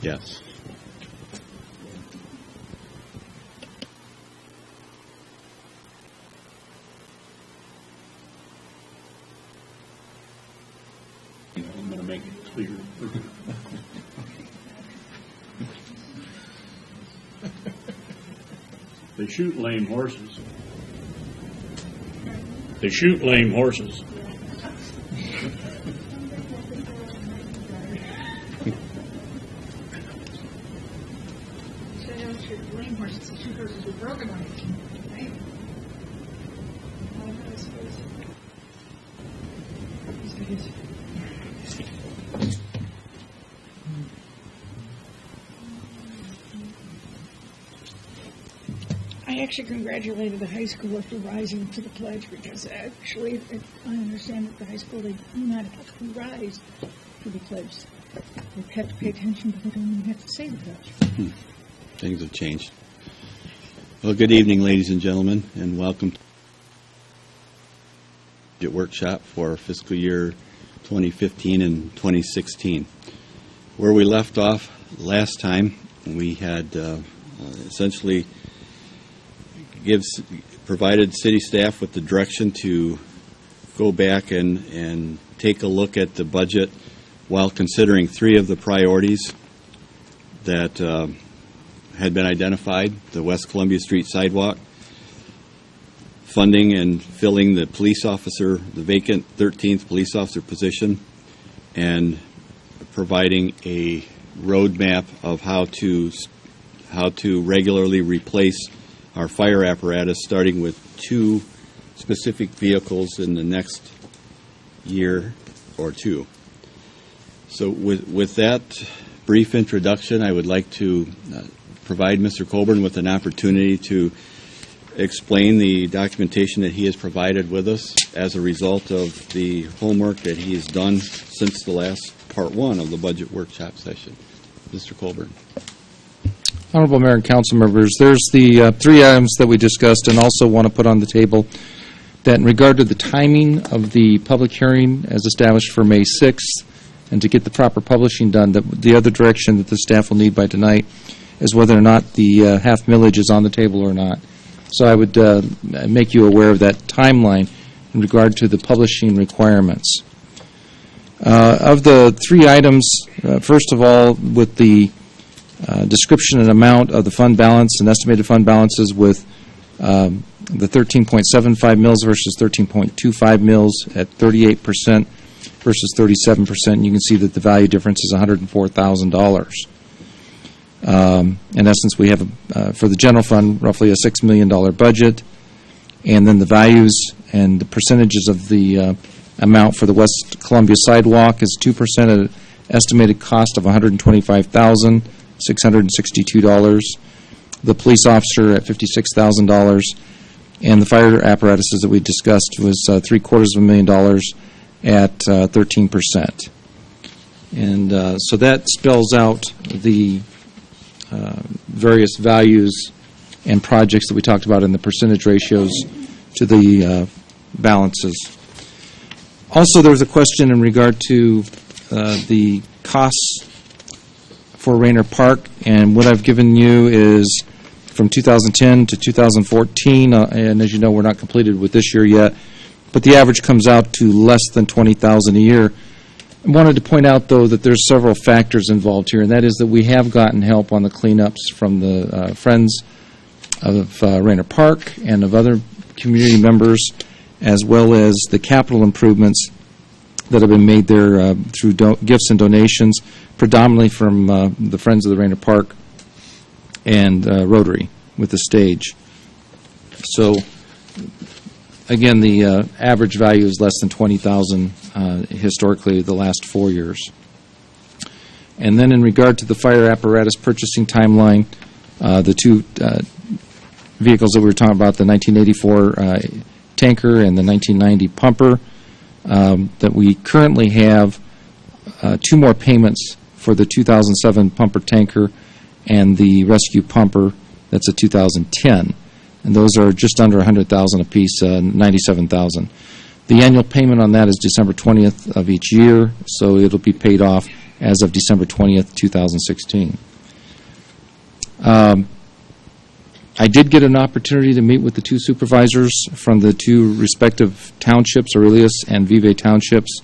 Yes. I'm going to make it clear. They shoot lame horses. They shoot lame horses. So they don't shoot lame horses, they shoot horses with broken arms, right? I suppose. I actually congratulated the high school for rising to the pledge because actually, I understand that the high school, they do not have to rise to the pledge. They have to pay attention, but they don't even have to say the pledge. Things have changed. Well, good evening, ladies and gentlemen, and welcome to the budget workshop for fiscal year 2015 and 2016. Where we left off last time, we had essentially provided city staff with the direction to go back and take a look at the budget while considering three of the priorities that had been identified: the West Columbia Street sidewalk, funding and filling the vacant 13th police officer position, and providing a roadmap of how to regularly replace our fire apparatus, starting with 2 specific vehicles in the next year or 2. So with that brief introduction, I would like to provide Mr. Colburn with an opportunity to explain the documentation that he has provided with us as a result of the homework that he has done since the last part 1 of the budget workshop session. Mr. Colburn. Honorable Mayor and Council members, there's the 3 items that we discussed and also want to put on the table that in regard to the timing of the public hearing as established for May 6th and to get the proper publishing done, that the other direction that the staff will need by tonight is whether or not the half millage is on the table or not. So I would make you aware of that timeline in regard to the publishing requirements. Of the 3 items, first of all, with the description and amount of the fund balance and estimated fund balances with the 13.75 mils versus 13.25 mils at 38% versus 37%. You can see that the value difference is $104,000. In essence, we have, for the general fund, roughly a $6 million budget, and then the values and the percentages of the amount for the West Columbia sidewalk is 2% at an estimated cost of $125,662. The police officer at $56,000, and the fire apparatuses that we discussed was $750,000 at 13%. And so that spells out the various values and projects that we talked about in the percentage ratios to the balances. Also, there was a question in regard to the costs for Rayner Park, and what I've given you is from 2010 to 2014, and as you know, we're not completed with this year yet, but the average comes out to less than $20,000 a year. I wanted to point out, though, that there's several factors involved here, and that is that we have gotten help on the cleanups from the Friends of Rayner Park and of other community members, as well as the capital improvements that have been made there through gifts and donations, predominantly from the Friends of the Rayner Park and Rotary with the stage. So, again, the average value is less than $20,000 historically the last 4 years. And then in regard to the fire apparatus purchasing timeline, the 2 vehicles that we were talking about, the 1984 tanker and the 1990 pumper, that we currently have 2 more payments for the 2007 pumper tanker and the rescue pumper. That's a 2010. And those are just under $100,000 apiece, $97,000. The annual payment on that is December 20th of each year, so it'll be paid off as of December 20th, 2016. I did get an opportunity to meet with the two supervisors from the two respective townships, Aurelius and Vive townships,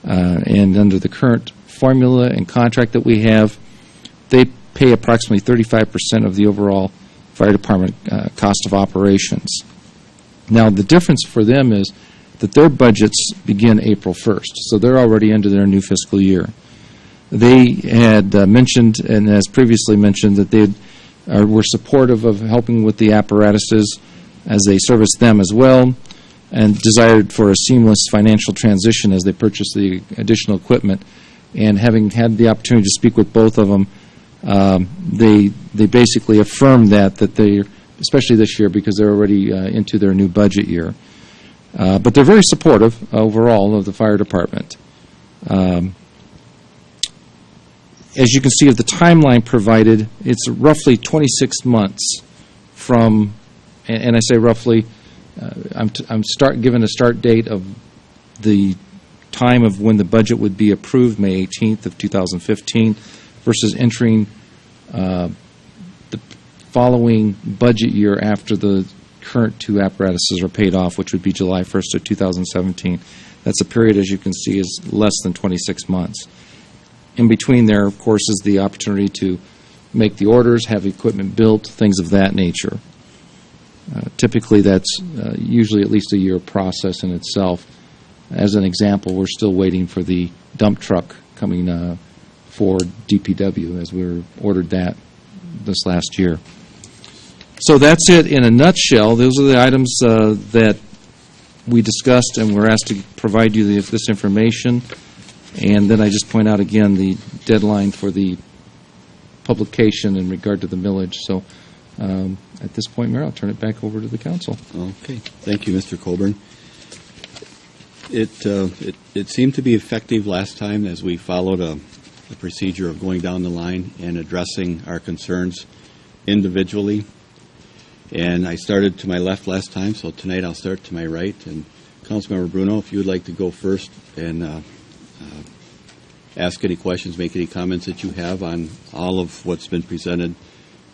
and under the current formula and contract that we have, they pay approximately 35% of the overall fire department cost of operations. Now, the difference for them is that their budgets begin April 1st, so they're already into their new fiscal year. They had mentioned, and as previously mentioned, that they were supportive of helping with the apparatuses as they service them as well, and desired for a seamless financial transition as they purchase the additional equipment. And having had the opportunity to speak with both of them, they basically affirmed that they, especially this year because they're already into their new budget year. But they're very supportive overall of the fire department. As you can see of the timeline provided, it's roughly 26 months from, and I say roughly, I'm given a start date of the time of when the budget would be approved, May 18th of 2015, versus entering the following budget year after the current two apparatuses are paid off, which would be July 1st of 2017. That's a period, as you can see, is less than 26 months. In between there, of course, is the opportunity to make the orders, have equipment built, things of that nature. Typically, that's usually at least a year process in itself. As an example, we're still waiting for the dump truck coming for DPW, as we ordered that this last year. So that's it in a nutshell. Those are the items that we discussed and were asked to provide you this information. And then I just point out again the deadline for the publication in regard to the millage. So at this point, Mayor, I'll turn it back over to the council. Okay. Thank you, Mr. Colburn. It seemed to be effective last time as we followed a procedure of going down the line and addressing our concerns individually. And I started to my left last time, so tonight I'll start to my right. And Councilmember Bruno, if you would like to go first and ask any questions, make any comments that you have on all of what's been presented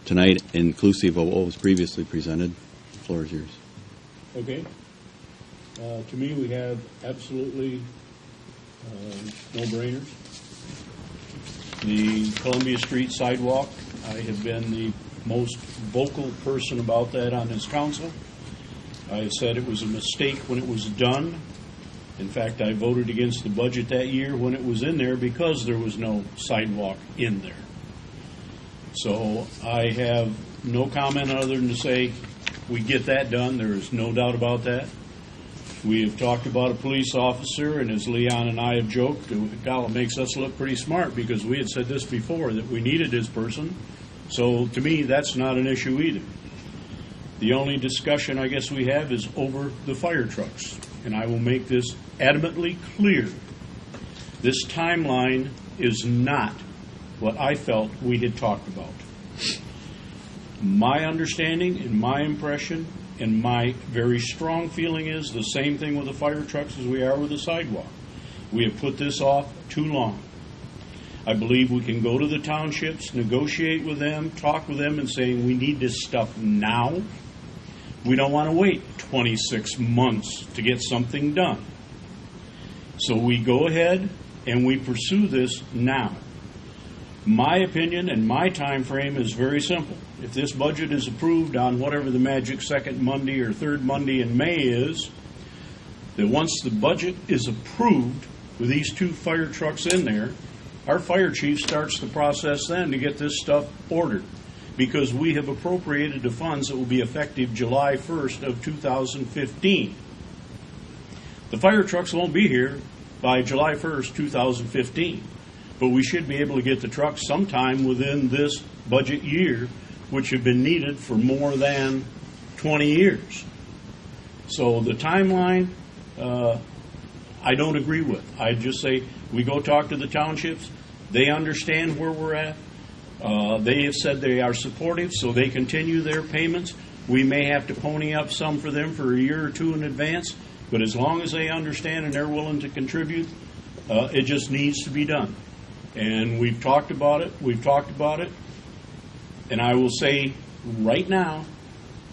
tonight, inclusive of what was previously presented. The floor is yours. Okay. To me, we have absolutely no-brainers. The Columbia Street sidewalk, I have been the most vocal person about that on this council. I said it was a mistake when it was done. In fact, I voted against the budget that year when it was in there because there was no sidewalk in there. So I have no comment other than to say we get that done. There is no doubt about that. We have talked about a police officer, and as Leon and I have joked, it makes us look pretty smart because we had said this before, that we needed this person. So to me, that's not an issue either. The only discussion I guess we have is over the fire trucks. And I will make this adamantly clear. This timeline is not what I felt we had talked about. My understanding and my impression and my very strong feeling is the same thing with the fire trucks as we are with the sidewalk. We have put this off too long. I believe we can go to the townships, negotiate with them, talk with them, and say we need this stuff now. We don't want to wait 26 months to get something done. So we go ahead and we pursue this now. My opinion and my time frame is very simple. If this budget is approved on whatever the magic second Monday or third Monday in May is, that once the budget is approved with these two fire trucks in there, our fire chief starts the process then to get this stuff ordered, because we have appropriated the funds that will be effective July 1st of 2015. The fire trucks won't be here by July 1st, 2015, but we should be able to get the trucks sometime within this budget year, which have been needed for more than 20 years. So the timeline, I don't agree with. I just say we go talk to the townships. They understand where we're at. They have said they are supportive, so they continue their payments. We may have to pony up some for them for a year or two in advance, but as long as they understand and they're willing to contribute, it just needs to be done. And we've talked about it, and I will say right now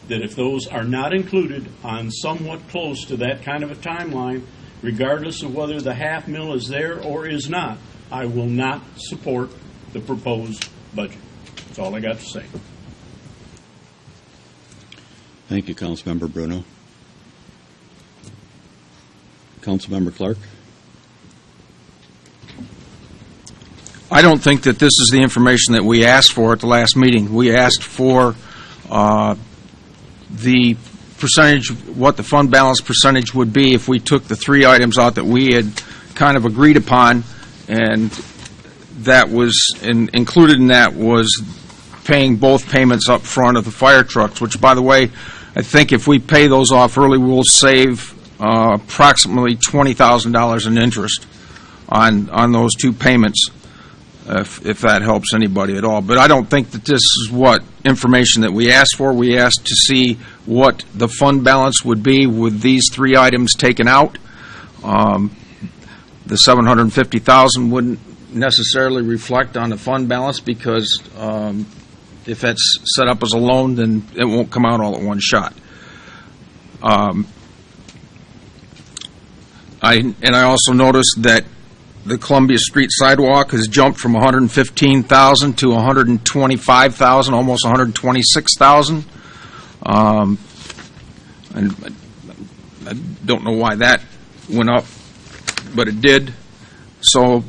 that if those are not included on somewhat close to that kind of a timeline, regardless of whether the $500,000 is there or is not, I will not support the proposed budget. That's all I got to say. Thank you, Councilmember Bruno. Councilmember Clark? I don't think that this is the information that we asked for at the last meeting. We asked for the percentage, what the fund balance percentage would be if we took the 3 items out that we had kind of agreed upon, and that was included in that was paying both payments up front of the fire trucks, which, by the way, I think if we pay those off early, we'll save approximately $20,000 in interest on those 2 payments, if that helps anybody at all. But I don't think that this is what information that we asked for. We asked to see what the fund balance would be with these 3 items taken out. The $750,000 wouldn't necessarily reflect on the fund balance because if it's set up as a loan, then it won't come out all at one shot. I also noticed that the Columbia Street sidewalk has jumped from $115,000 to $125,000, almost $126,000. And I don't know why that went up, but it did. So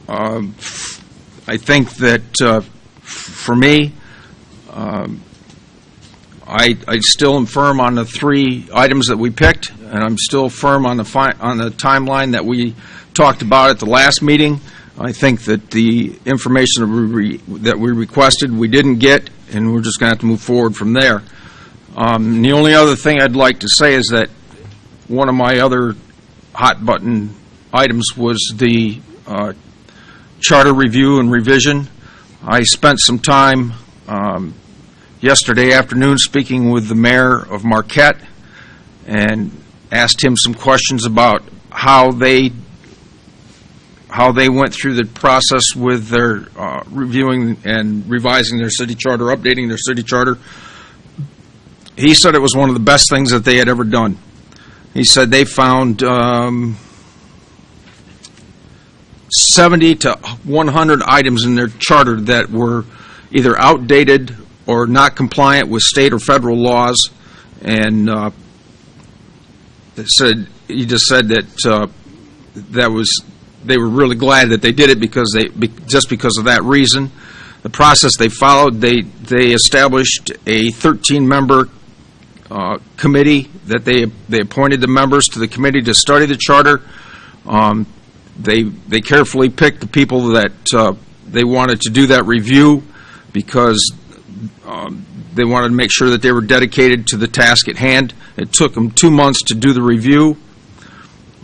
I think that for me, I still am firm on the 3 items that we picked, and I'm still firm on the timeline that we talked about at the last meeting. I think that the information that we requested we didn't get, and we're just going to have to move forward from there. The only other thing I'd like to say is that one of my other hot button items was the charter review and revision. I spent some time yesterday afternoon speaking with the mayor of Marquette and asked him some questions about how they went through the process with their reviewing and revising their city charter, updating their city charter. He said it was one of the best things that they had ever done. He said they found 70 to 100 items in their charter that were either outdated or not compliant with state or federal laws, and he just said that they were really glad that they did it because of that reason. The process they followed, they established a 13-member committee that they appointed the members to the committee to study the charter. They carefully picked the people that they wanted to do that review because they wanted to make sure that they were dedicated to the task at hand. It took them 2 months to do the review.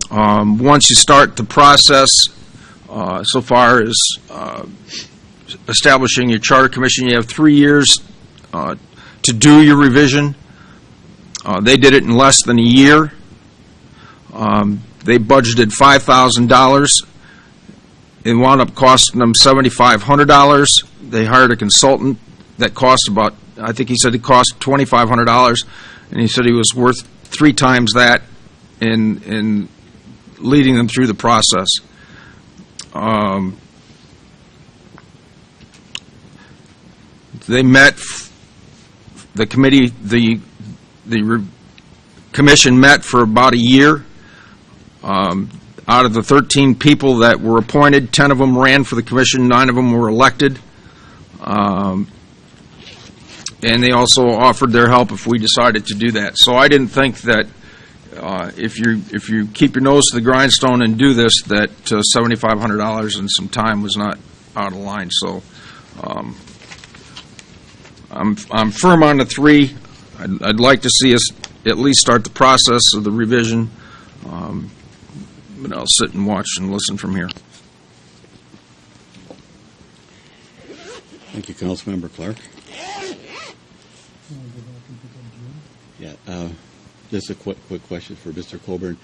Once you start the process, so far as establishing your charter commission, you have 3 years to do your revision. They did it in less than a year. They budgeted $5,000. It wound up costing them $7,500. They hired a consultant that cost about, I think he said it cost $2,500, and he said he was worth 3 times that in leading them through the process. They met, the committee, the commission met for about a year. Out of the 13 people that were appointed, 10 of them ran for the commission, 9 of them were elected. And they also offered their help if we decided to do that. So I didn't think that if you keep your nose to the grindstone and do this, that $7,500 and some time was not out of line. So I'm firm on the 3. I'd like to see us at least start the process of the revision. But I'll sit and watch and listen from here. Thank you, Councilmember Clark. Yeah, just a quick question for Mr. Coburn.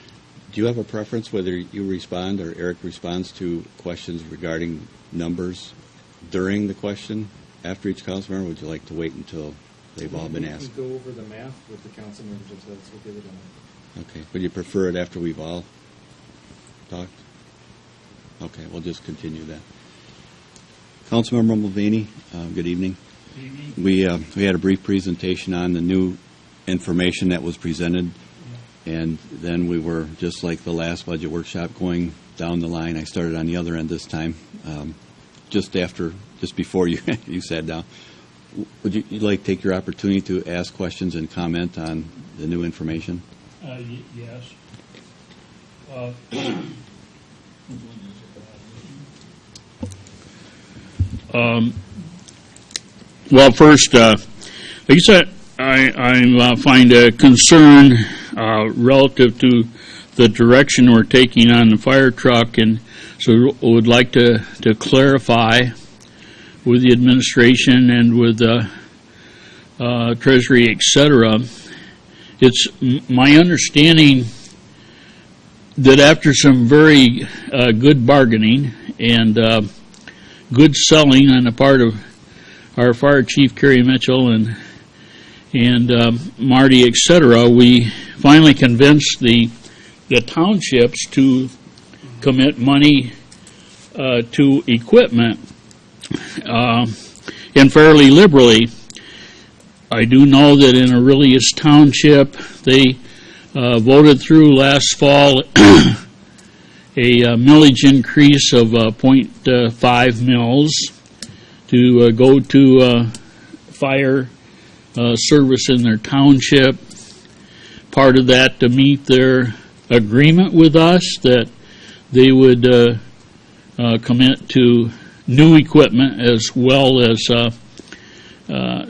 Do you have a preference whether you respond or Eric responds to questions regarding numbers during the question after each council member? Or would you like to wait until they've all been asked? We can go over the math with the council members if that's okay with them. Okay. Would you prefer it after we've all talked? Okay, we'll just continue that. Councilmember Mulvaney, good evening. We had a brief presentation on the new information that was presented, and then we were, just like the last budget workshop, going down the line. I started on the other end this time, just before you you sat down. Would you like to take your opportunity to ask questions and comment on the new information? Yes. Well, first, I guess I find a concern relative to the direction we're taking on the fire truck, and so would like to clarify with the administration and with Treasury, et cetera. It's my understanding that after some very good bargaining and good selling on the part of our fire chief, Kerry Mitchell, and Marty, et cetera, we finally convinced the townships to commit money to equipment, and fairly liberally. I do know that in Aurelius Township, they voted through last fall a millage increase of 0.5 mils to go to fire service in their township. Part of that to meet their agreement with us that they would commit to new equipment as well as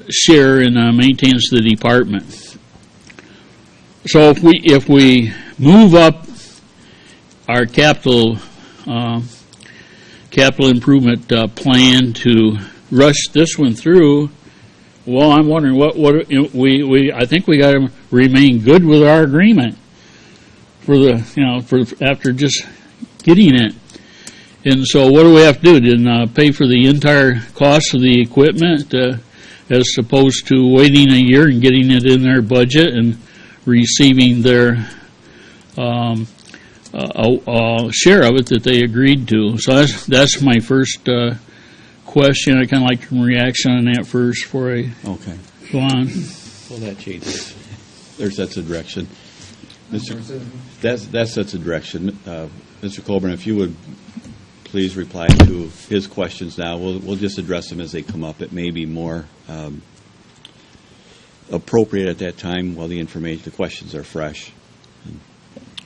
share in maintenance of the department. So if we move up our capital improvement plan to rush this one through, well, I'm wondering I think we got to remain good with our agreement for after just getting it. And so what do we have to do? Then pay for the entire cost of the equipment as opposed to waiting a year and getting it in their budget and receiving their share of it that they agreed to. So that's my first question. I kind of like your reaction on that first before I go on. Well, that changes. That's a direction. That sets a direction. Mr. Colburn, if you would please reply to his questions now. We'll just address them as they come up. It may be more appropriate at that time while the questions are fresh.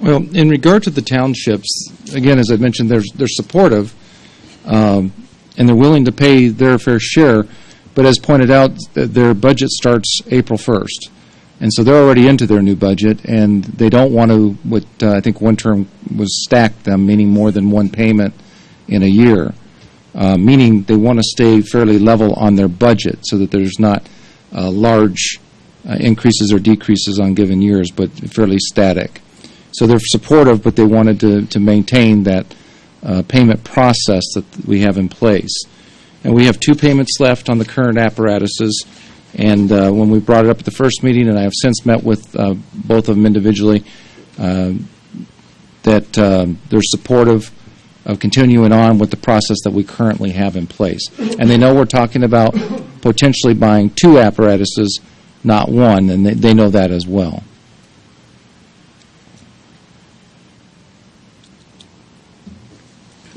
Well, in regard to the townships, again, as I mentioned, they're supportive, and they're willing to pay their fair share, but as pointed out, their budget starts April 1st. And so they're already into their new budget, and they don't want to, what I think one term was stack them, meaning more than one payment in a year, meaning they want to stay fairly level on their budget so that there's not large increases or decreases on given years, but fairly static. So they're supportive, but they wanted to maintain that payment process that we have in place. And we have 2 payments left on the current apparatuses. And when we brought it up at the first meeting, and I have since met with both of them individually, that they're supportive of continuing on with the process that we currently have in place. And they know we're talking about potentially buying 2 apparatuses, not 1, and they know that as well.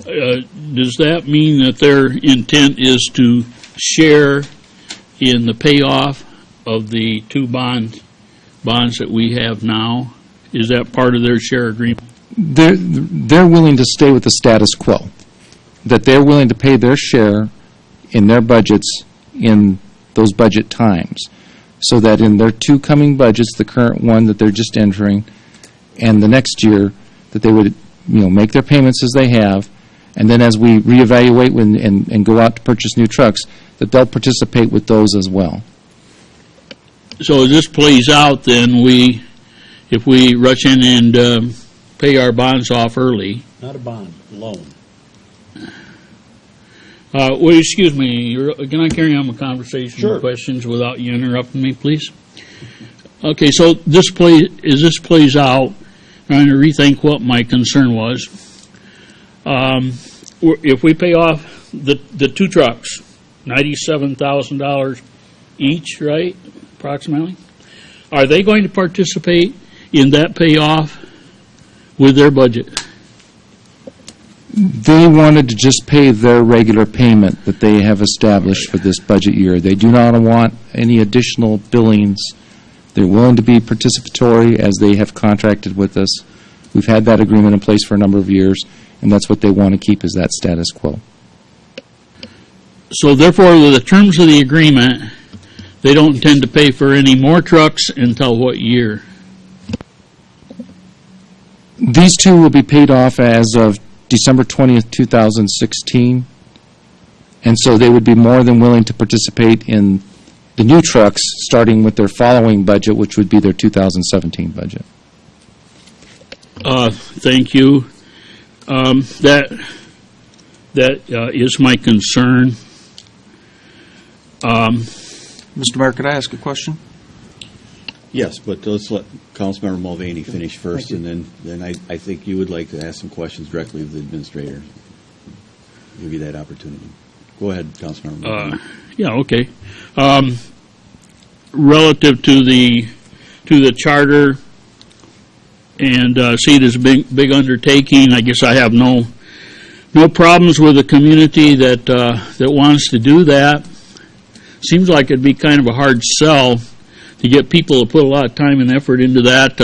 Does that mean that their intent is to share in the payoff of the 2 bonds that we have now? Is that part of their share agreement? They're willing to stay with the status quo, that they're willing to pay their share in their budgets in those budget times, so that in their 2 coming budgets, the current one that they're just entering and the next year, that they would make their payments as they have, and then as we reevaluate and go out to purchase new trucks, that they'll participate with those as well. So as this plays out, then if we rush in and pay our bonds off early. Not a bond, loan. Well, excuse me, can I carry on the conversation Sure. and questions without you interrupting me, please? Okay, so this plays out, trying to rethink what my concern was. If we pay off the two trucks, $97,000 each, right, approximately, are they going to participate in that payoff with their budget? They wanted to just pay their regular payment that they have established for this budget year. They do not want any additional billings. They're willing to be participatory as they have contracted with us. We've had that agreement in place for a number of years, and that's what they want to keep, is that status quo. So therefore, with the terms of the agreement, they don't intend to pay for any more trucks until what year? These two will be paid off as of December 20th, 2016, and so they would be more than willing to participate in the new trucks, starting with their following budget, which would be their 2017 budget. Thank you. That is my concern. Mr. Mayor, could I ask a question? Yes, but let's let Councilmember Mulvaney finish first, and then I think you would like to ask some questions directly of the administrator. Give you that opportunity. Go ahead, Councilmember Mulvaney. Yeah, okay. Relative to the charter, and see it as a big undertaking, I guess I have no problems with a community that wants to do that. Seems like it'd be kind of a hard sell to get people to put a lot of time and effort into that.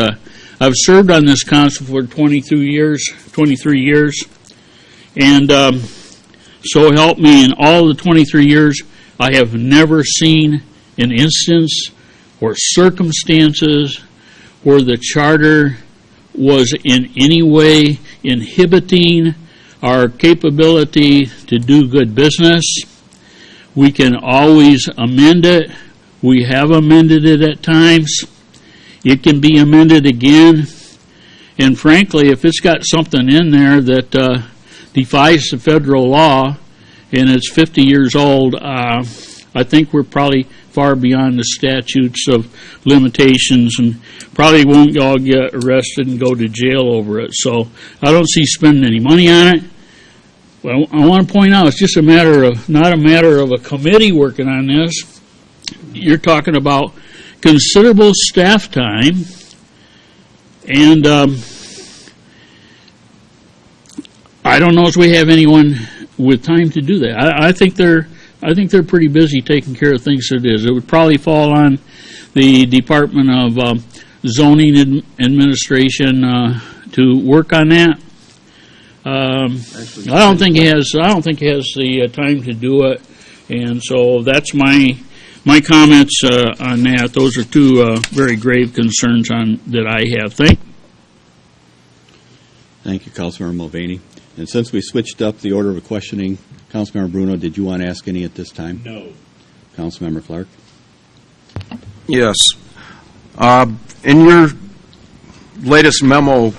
I've served on this council for 23 years, and so help me, in all the 23 years, I have never seen an instance or circumstances where the charter was in any way inhibiting our capability to do good business. We can always amend it. We have amended it at times. It can be amended again. And frankly, if it's got something in there that defies the federal law and it's 50 years old, I think we're probably far beyond the statutes of limitations and probably won't all get arrested and go to jail over it. So I don't see spending any money on it. Well, I want to point out it's just not a matter of a committee working on this. You're talking about considerable staff time, and I don't know if we have anyone with time to do that. I think they're pretty busy taking care of things as it is. It would probably fall on the Department of Zoning Administration to work on that. I don't think he has the time to do it, and so that's my comments on that. Those are two very grave concerns that I have. Thank you, Councilmember Mulvaney. And since we switched up the order of questioning, Councilmember Bruno, did you want to ask any at this time? No. Councilmember Clark? Yes. In your latest memo,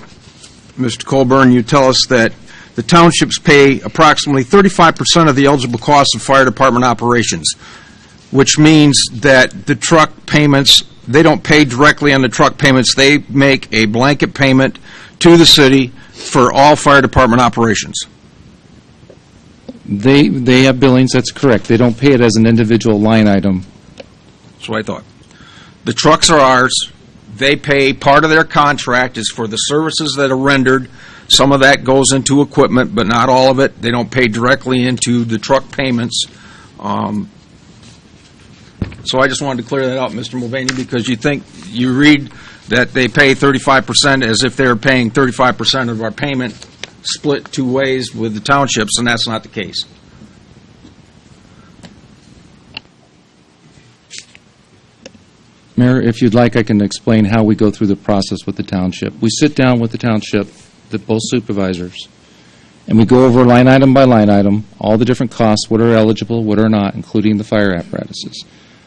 Mr. Colburn, you tell us that the townships pay approximately 35% of the eligible costs of fire department operations, which means that the truck payments, they don't pay directly on the truck payments. They make a blanket payment to the city for all fire department operations. They have billings, that's correct. They don't pay it as an individual line item. That's what I thought. The trucks are ours. They pay, part of their contract is for the services that are rendered. Some of that goes into equipment, but not all of it. They don't pay directly into the truck payments. So I just wanted to clear that out, Mr. Mulvaney, because you read that they pay 35% as if they're paying 35% of our payment split two ways with the townships, and that's not the case. Mayor, if you'd like, I can explain how we go through the process with the township. We sit down with the township, both supervisors, and we go over line item by line item, all the different costs, what are eligible, what are not, including the fire apparatuses.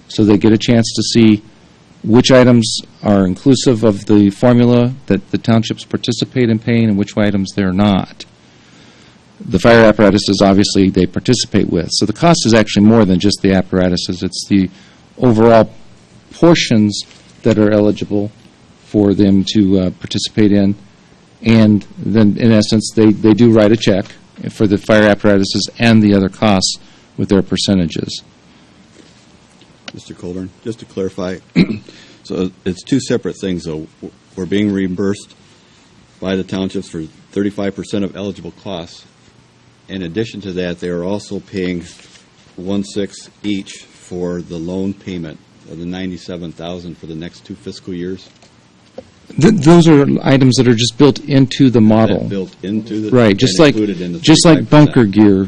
So they get a chance to see which items are inclusive of the formula that the townships participate in paying and which items they're not. The fire apparatuses, obviously, they participate with. So the cost is actually more than just the apparatuses. It's the overall portions that are eligible for them to participate in. And then, in essence, they do write a check for the fire apparatuses and the other costs with their percentages. Mr. Colburn, just to clarify, so it's two separate things, though. We're being reimbursed by the townships for 35% of eligible costs. In addition to that, they are also paying 1/6 each for the loan payment of the $97,000 for the next 2 fiscal years. Those are items that are just built into the model. That built into the Right, and just like included in the 35%. bunker gear,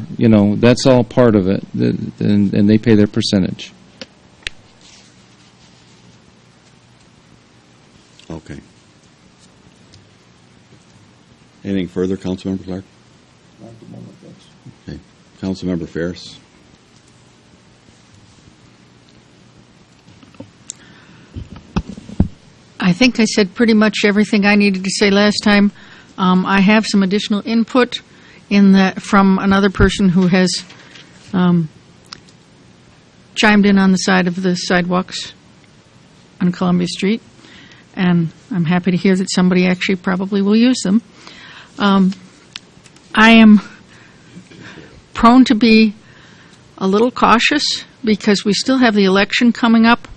that's all part of it, and they pay their percentage. Okay. Anything further, Councilmember Clark? Not at the moment, thanks. Okay. Councilmember Ferris? I think I said pretty much everything I needed to say last time. I have some additional input from another person who has chimed in on the side of the sidewalks on Columbia Street, and I'm happy to hear that somebody actually probably will use them. I am prone to be a little cautious because we still have the election coming up,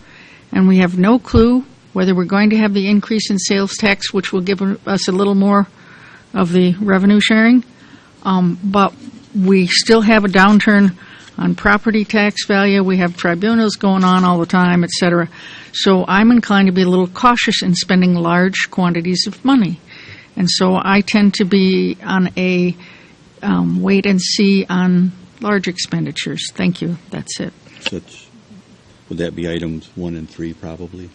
and we have no clue whether we're going to have the increase in sales tax, which will give us a little more of the revenue sharing. But we still have a downturn on property tax value. We have tribunals going on all the time, et cetera. So I'm inclined to be a little cautious in spending large quantities of money. And so I tend to be on a wait and see on large expenditures. Thank you. That's it. Would that be items 1 and 3 probably?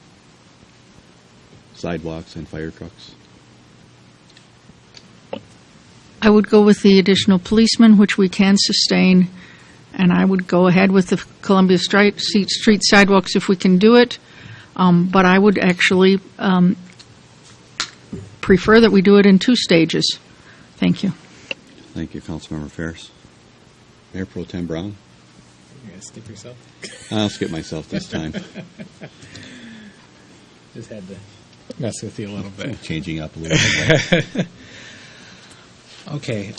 Sidewalks and fire trucks? I would go with the additional policemen, which we can sustain, and I would go ahead with the Columbia Street sidewalks if we can do it. But I would actually prefer that we do it in 2 stages. Thank you. Thank you, Councilmember Ferris. Mayor Pro Tem Brown? You gonna skip yourself? I'll skip myself this time. Just had to mess with you a little bit. Changing up a little bit. Okay.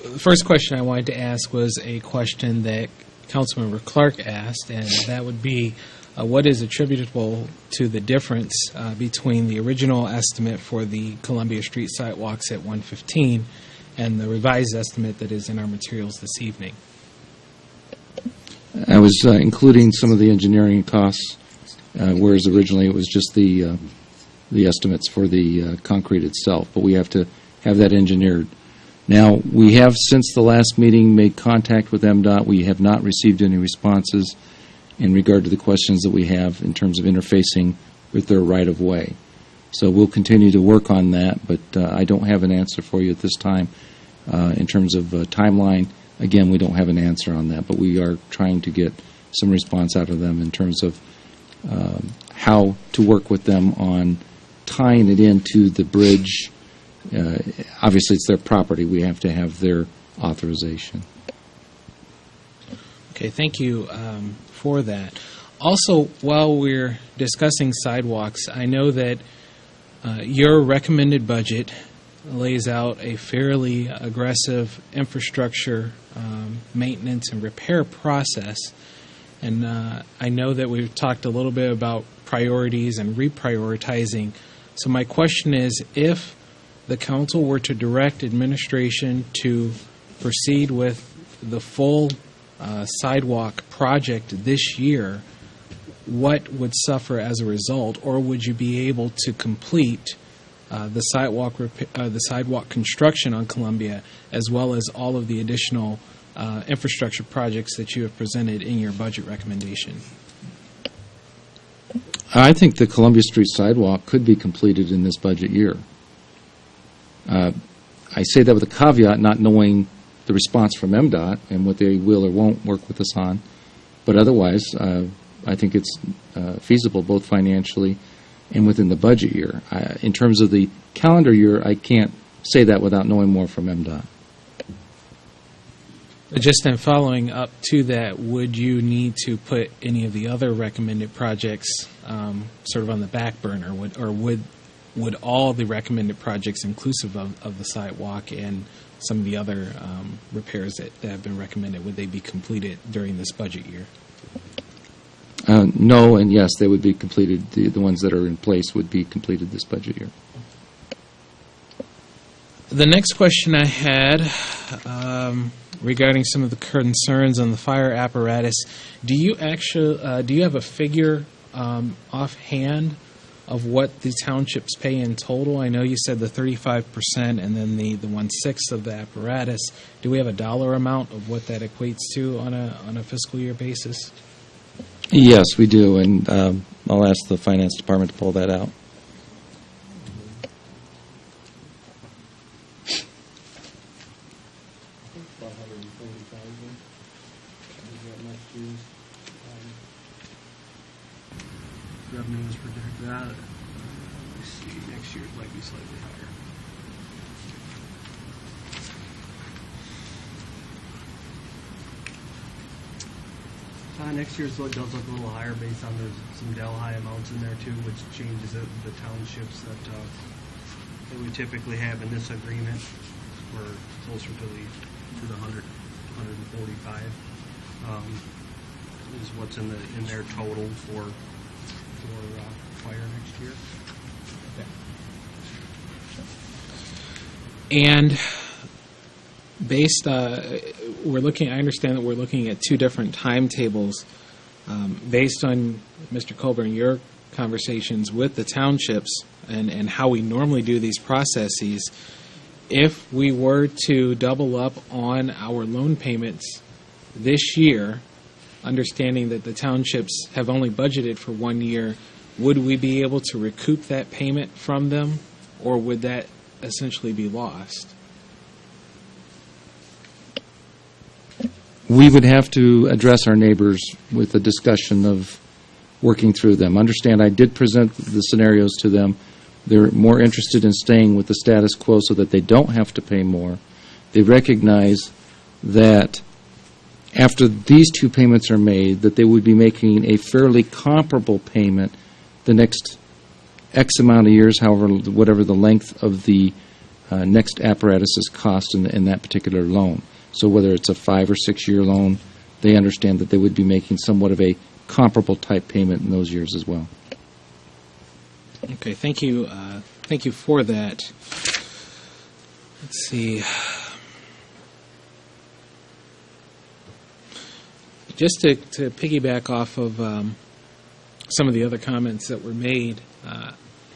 The first question I wanted to ask was a question that Councilmember Clark asked, and that would be, what is attributable to the difference between the original estimate for the Columbia Street sidewalks at 115 and the revised estimate that is in our materials this evening? I was including some of the engineering costs, whereas originally it was just the estimates for the concrete itself, but we have to have that engineered. Now, we have, since the last meeting, made contact with MDOT. We have not received any responses in regard to the questions that we have in terms of interfacing with their right-of-way. So we'll continue to work on that, but I don't have an answer for you at this time. In terms of timeline, again, we don't have an answer on that, but we are trying to get some response out of them in terms of how to work with them on tying it into the bridge. Obviously, it's their property. We have to have their authorization. Okay, thank you for that. Also, while we're discussing sidewalks, I know that your recommended budget lays out a fairly aggressive infrastructure maintenance and repair process. And I know that we've talked a little bit about priorities and reprioritizing. So my question is, if the council were to direct administration to proceed with the full sidewalk project this year, what would suffer as a result, or would you be able to complete the sidewalk construction on Columbia, as well as all of the additional infrastructure projects that you have presented in your budget recommendation? I think the Columbia Street sidewalk could be completed in this budget year. I say that with a caveat, not knowing the response from MDOT and what they will or won't work with us on. But otherwise, I think it's feasible both financially and within the budget year. In terms of the calendar year, I can't say that without knowing more from MDOT. Just in following up to that, would you need to put any of the other recommended projects sort of on the back burner? Would all the recommended projects, inclusive of the sidewalk and some of the other repairs that have been recommended, would they be completed during this budget year? No, and yes, they would be completed. The ones that are in place would be completed this budget year. The next question I had regarding some of the concerns on the fire apparatus, do you have a figure offhand of what the townships pay in total? I know you said the 35% and then the 1/6 of the apparatus. Do we have a dollar amount of what that equates to on a fiscal year basis? Yes, we do, and I'll ask the finance department to pull that out. Revenue is projected out. Let's see, next year it might be slightly higher. Next year does look a little higher based on there's some Delhi amounts in there too, which changes the townships that we typically have in this agreement. We're closer to the 145 is what's in their total for fire next year. And based, I understand that we're looking at two different timetables. Based on, Mr. Colburn, your conversations with the townships and how we normally do these processes, if we were to double up on our loan payments this year, understanding that the townships have only budgeted for 1 year, would we be able to recoup that payment from them, or would that essentially be lost? We would have to address our neighbors with a discussion of working through them. Understand, I did present the scenarios to them. They're more interested in staying with the status quo so that they don't have to pay more. They recognize that after these two payments are made, that they would be making a fairly comparable payment the next X amount of years, however, whatever the length of the next apparatus's cost in that particular loan. So whether it's a 5 or 6 year loan, they understand that they would be making somewhat of a comparable type payment in those years as well. Okay, thank you. Thank you for that. Let's see. Just to piggyback off of some of the other comments that were made,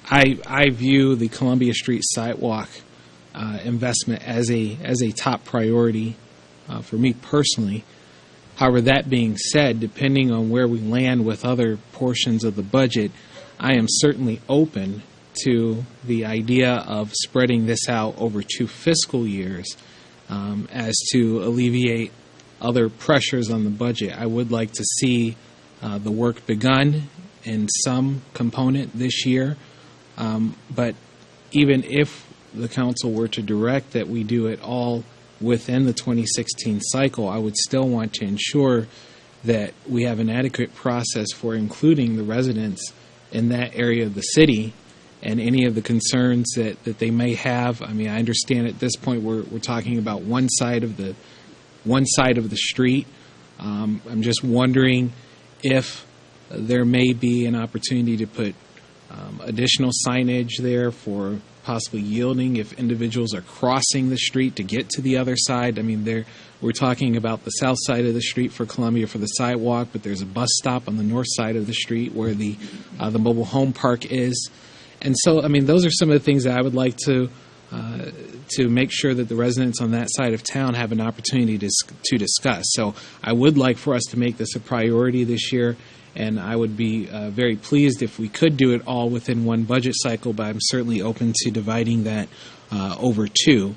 I view the Columbia Street sidewalk investment as a top priority for me personally. However, that being said, depending on where we land with other portions of the budget, I am certainly open to the idea of spreading this out over 2 fiscal years as to alleviate other pressures on the budget. I would like to see the work begun in some component this year, but even if the council were to direct that we do it all within the 2016 cycle, I would still want to ensure that we have an adequate process for including the residents in that area of the city and any of the concerns that they may have. I mean, I understand at this point we're talking about one side of the street. I'm just wondering if there may be an opportunity to put additional signage there for possibly yielding if individuals are crossing the street to get to the other side. I mean, we're talking about the south side of the street for Columbia for the sidewalk, but there's a bus stop on the north side of the street where the mobile home park is. And so, I mean, those are some of the things that I would like to make sure that the residents on that side of town have an opportunity to discuss. So I would like for us to make this a priority this year, and I would be very pleased if we could do it all within one budget cycle, but I'm certainly open to dividing that over 2.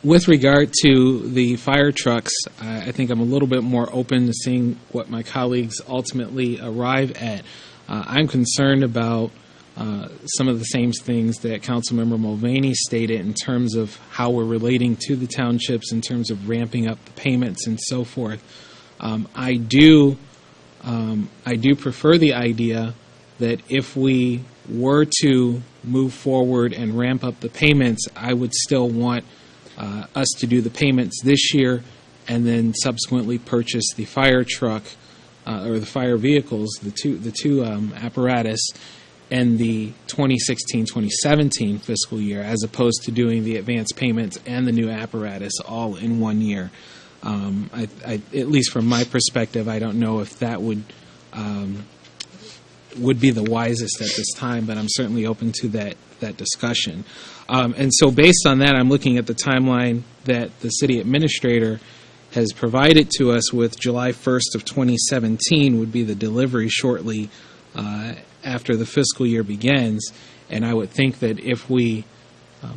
With regard to the fire trucks, I think I'm a little bit more open to seeing what my colleagues ultimately arrive at. I'm concerned about some of the same things that Councilmember Mulvaney stated in terms of how we're relating to the townships, in terms of ramping up the payments and so forth. I do prefer the idea that if we were to move forward and ramp up the payments, I would still want us to do the payments this year and then subsequently purchase the fire truck or the fire vehicles, the two apparatus, in the 2016-2017 fiscal year, as opposed to doing the advance payments and the new apparatus all in 1 year. At least from my perspective, I don't know if that would be the wisest at this time, but I'm certainly open to that discussion. And so based on that, I'm looking at the timeline that the city administrator has provided to us with July 1st of 2017 would be the delivery shortly after the fiscal year begins. And I would think that if we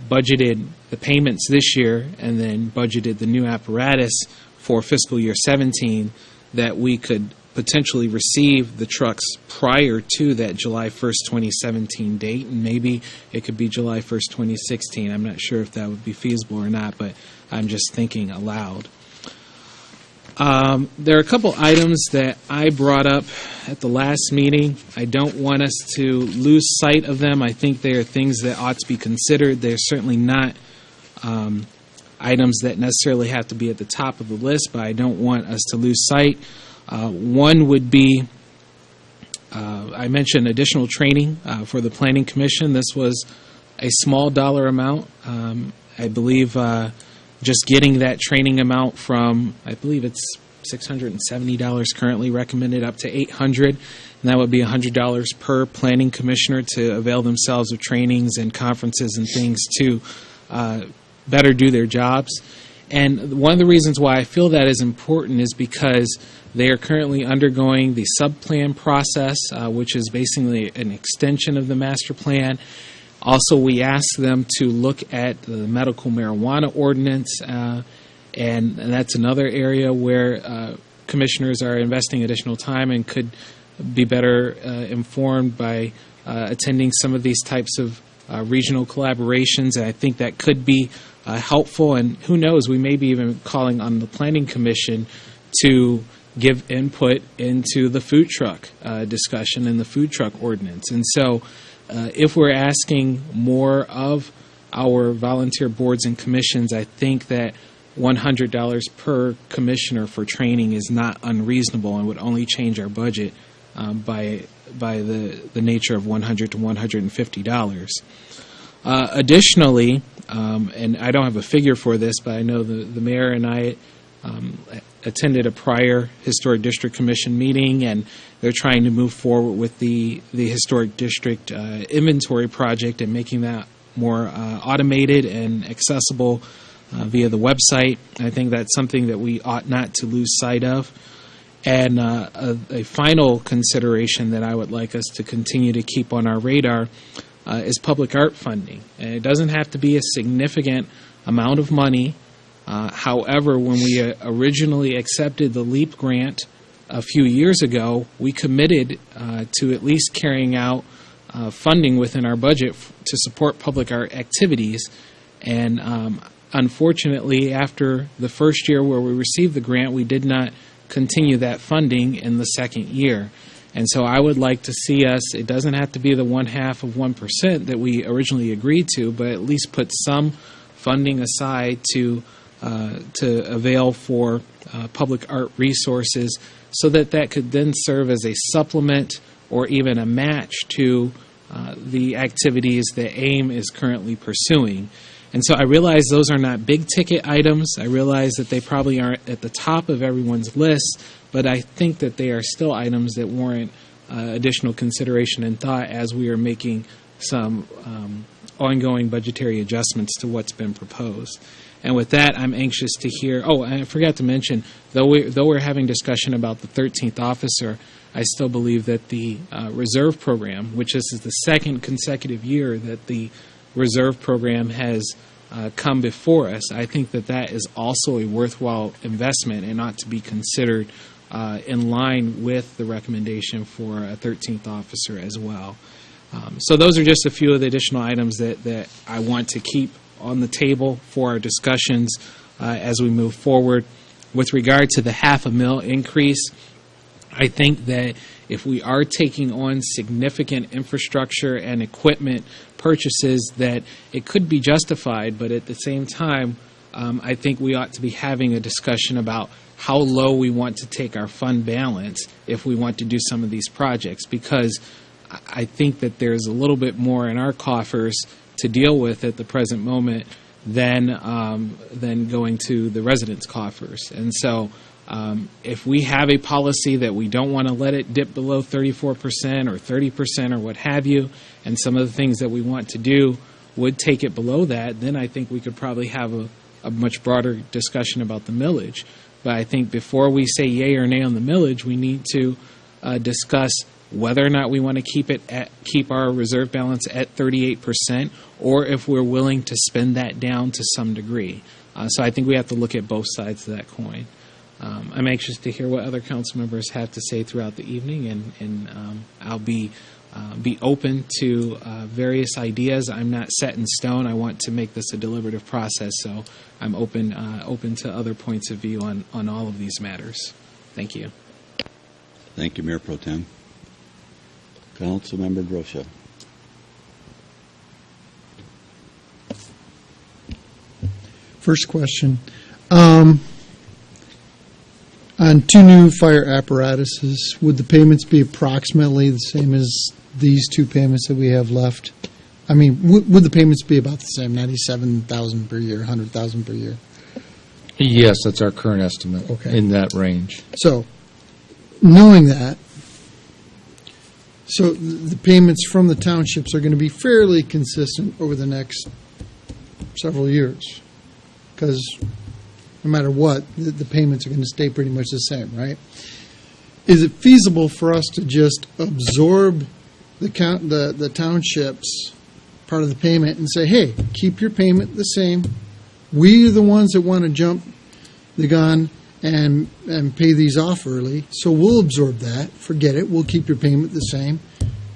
budgeted the payments this year and then budgeted the new apparatus for fiscal year 17, that we could potentially receive the trucks prior to that July 1st, 2017 date, and maybe it could be July 1st, 2016. I'm not sure if that would be feasible or not, but I'm just thinking aloud. There are a couple items that I brought up at the last meeting. I don't want us to lose sight of them. I think they are things that ought to be considered. They're certainly not items that necessarily have to be at the top of the list, but I don't want us to lose sight. One would be, I mentioned additional training for the Planning Commission. This was a small dollar amount. I believe just getting that training amount from, I believe it's $670 currently recommended, up to $800, and that would be $100 per planning commissioner to avail themselves of trainings and conferences and things to better do their jobs. And one of the reasons why I feel that is important is because they are currently undergoing the subplan process, which is basically an extension of the master plan. Also, we asked them to look at the medical marijuana ordinance, and that's another area where commissioners are investing additional time and could be better informed by attending some of these types of regional collaborations. And I think that could be helpful. And who knows, we may be even calling on the Planning Commission to give input into the food truck discussion and the food truck ordinance. And so if we're asking more of our volunteer boards and commissions, I think that $100 per commissioner for training is not unreasonable and would only change our budget by the nature of $100 to $150. Additionally, and I don't have a figure for this, but I know the mayor and I attended a prior Historic District Commission meeting, and they're trying to move forward with the Historic District inventory project and making that more automated and accessible via the website. I think that's something that we ought not to lose sight of. And a final consideration that I would like us to continue to keep on our radar is public art funding. And it doesn't have to be a significant amount of money. However, when we originally accepted the LEAP grant a few years ago, we committed to at least carrying out funding within our budget to support public art activities. And unfortunately, after the first year where we received the grant, we did not continue that funding in the second year. And so I would like to see us, it doesn't have to be the 0.5% that we originally agreed to, but at least put some funding aside to avail for public art resources, so that could then serve as a supplement or even a match to the activities that AIM is currently pursuing. And so I realize those are not big ticket items. I realize that they probably aren't at the top of everyone's list, but I think that they are still items that warrant additional consideration and thought as we are making some ongoing budgetary adjustments to what's been proposed. And with that, I'm anxious to hear. Oh, I forgot to mention, though we're having discussion about the 13th officer, I still believe that the reserve program, which this is the second consecutive year that the reserve program has come before us, I think that that is also a worthwhile investment and ought to be considered in line with the recommendation for a 13th officer as well. So those are just a few of the additional items that I want to keep on the table for our discussions as we move forward. With regard to the $500,000 increase, I think that if we are taking on significant infrastructure and equipment purchases, that it could be justified, but at the same time, I think we ought to be having a discussion about how low we want to take our fund balance if we want to do some of these projects, because I think that there's a little bit more in our coffers to deal with at the present moment than going to the residents' coffers. And so if we have a policy that we don't want to let it dip below 34% or 30% or what have you, and some of the things that we want to do would take it below that, then I think we could probably have a much broader discussion about the millage. But I think before we say yay or nay on the millage, we need to discuss whether or not we want to keep our reserve balance at 38%, or if we're willing to spend that down to some degree. So I think we have to look at both sides of that coin. I'm anxious to hear what other council members have to say throughout the evening, and I'll be open to various ideas. I'm not set in stone. I want to make this a deliberative process, so I'm open to other points of view on all of these matters. Thank you. Thank you, Mayor Pro Tem. Councilmember Grosha. First question. On two new fire apparatuses, would the payments be approximately the same as these two payments that we have left? I mean, would the payments be about the same, $97,000 per year, $100,000 per year? Yes, that's our current estimate, Okay. in that range. So, knowing that, so the payments from the townships are going to be fairly consistent over the next several years, because no matter what, the payments are going to stay pretty much the same, right? Is it feasible for us to just absorb the townships part of the payment and say, hey, keep your payment the same. We are the ones that want to jump the gun and pay these off early, so we'll absorb that. Forget it. We'll keep your payment the same,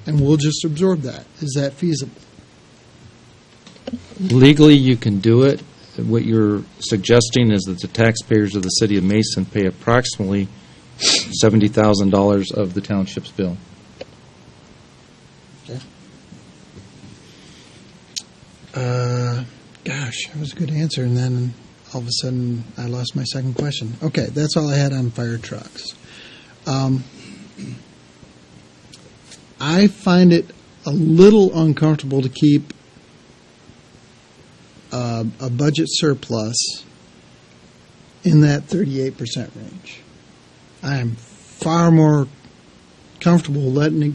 and we'll just absorb that. Is that feasible? Legally, you can do it. What you're suggesting is that the taxpayers of the city of Mason pay approximately $70,000 of the township's bill. Okay. Gosh, that was a good answer, and then all of a sudden I lost my second question. Okay, that's all I had on fire trucks. I find it a little uncomfortable to keep a budget surplus in that 38% range. I am far more comfortable letting it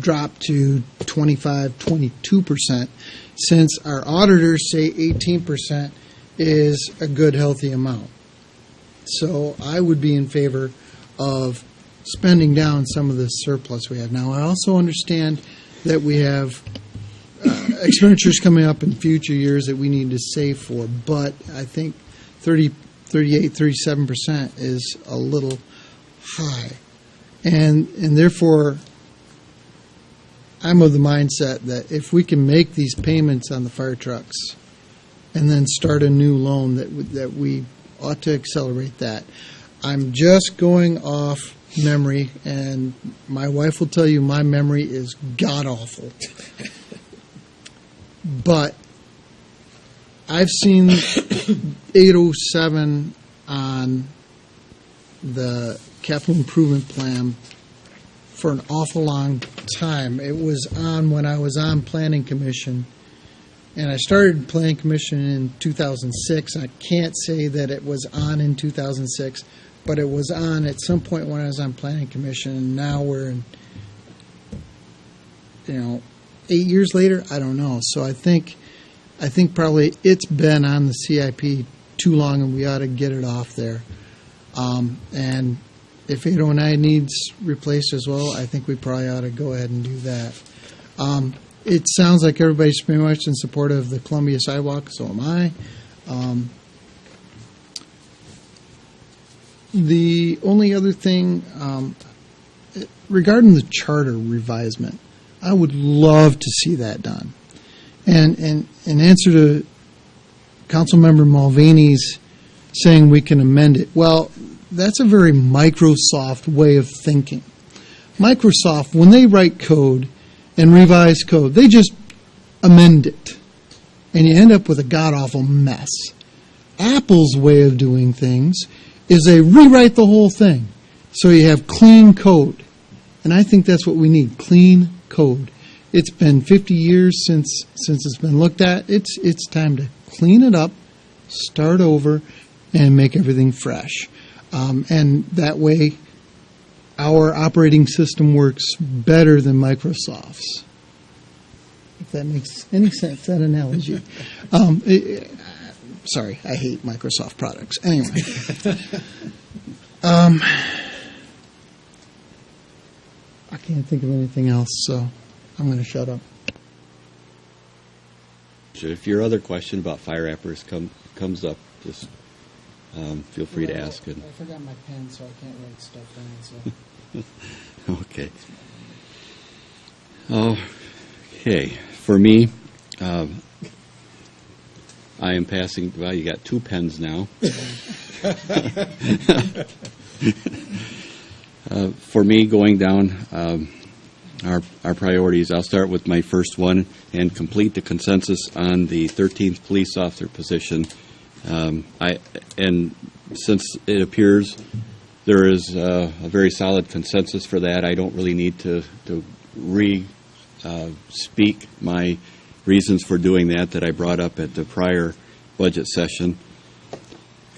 drop to 25, 22%, since our auditors say 18% is a good, healthy amount. So I would be in favor of spending down some of the surplus we have. Now, I also understand that we have expenditures coming up in future years that we need to save for, but I think 38, 37% is a little high. And therefore, I'm of the mindset that if we can make these payments on the fire trucks and then start a new loan, that we ought to accelerate that. I'm just going off memory, and my wife will tell you my memory is god-awful. But I've seen 807 on the capital improvement plan for an awful long time. It was on when I was on Planning Commission, and I started Planning Commission in 2006. I can't say that it was on in 2006, but it was on at some point when I was on Planning Commission, and now we're in, 8 years later, I don't know. So I think probably it's been on the CIP too long, and we ought to get it off there. And if 809 needs replaced as well, I think we probably ought to go ahead and do that. it sounds like everybody's pretty much in support of the Columbia sidewalk, so am I. The only other thing, regarding the charter revisement, I would love to see that done. And in answer to Councilmember Mulvaney's saying we can amend it, well, that's a very Microsoft way of thinking. Microsoft, when they write code and revise code, they just amend it, and you end up with a god-awful mess. Apple's way of doing things is they rewrite the whole thing, so you have clean code. And I think that's what we need, clean code. It's been 50 years since it's been looked at. It's time to clean it up, start over, and make everything fresh. And that way, our operating system works better than Microsoft's. If that makes any sense, that analogy. Sorry, I hate Microsoft products. Anyway. I can't think of anything else, so I'm going to shut up. If your other question about fire apparatus comes up, just feel free to ask. I forgot my pen, so I can't write stuff down. So. Okay. Okay. For me, I am passing. Well, you got two pens now. For me, going down our priorities, I'll start with my first one and complete the consensus on the 13th police officer position. And since it appears there is a very solid consensus for that, I don't really need to speak my reasons for doing that I brought up at the prior budget session.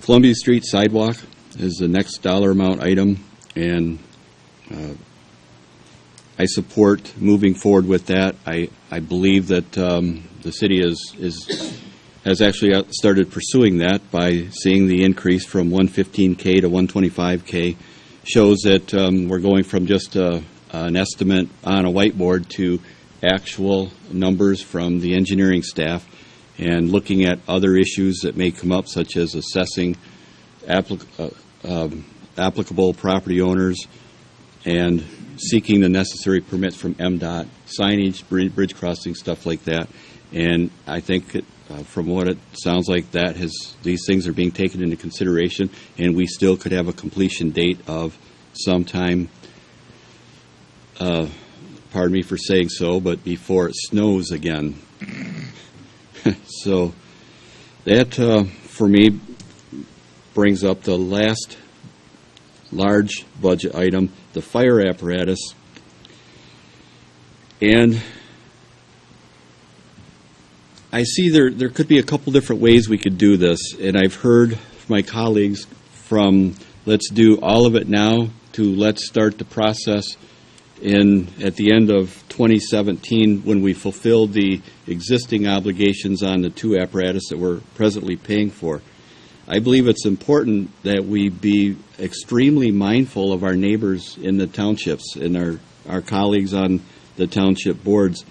Columbia Street sidewalk is the next dollar amount item, and I support moving forward with that. I believe that the city has actually started pursuing that by seeing the increase from 115K to 125K. Shows that we're going from just an estimate on a whiteboard to actual numbers from the engineering staff, and looking at other issues that may come up, such as assessing applicable property owners and seeking the necessary permits from MDOT, signage, bridge crossing, stuff like that. And I think from what it sounds like, these things are being taken into consideration, and we still could have a completion date of sometime, pardon me for saying so, but before it snows again. So that, for me, brings up the last large budget item, the fire apparatus. And I see there could be a couple different ways we could do this, and I've heard my colleagues from let's do all of it now to let's start the process at the end of 2017 when we fulfill the existing obligations on the two apparatus that we're presently paying for. I believe it's important that we be extremely mindful of our neighbors in the townships and our colleagues on the township boards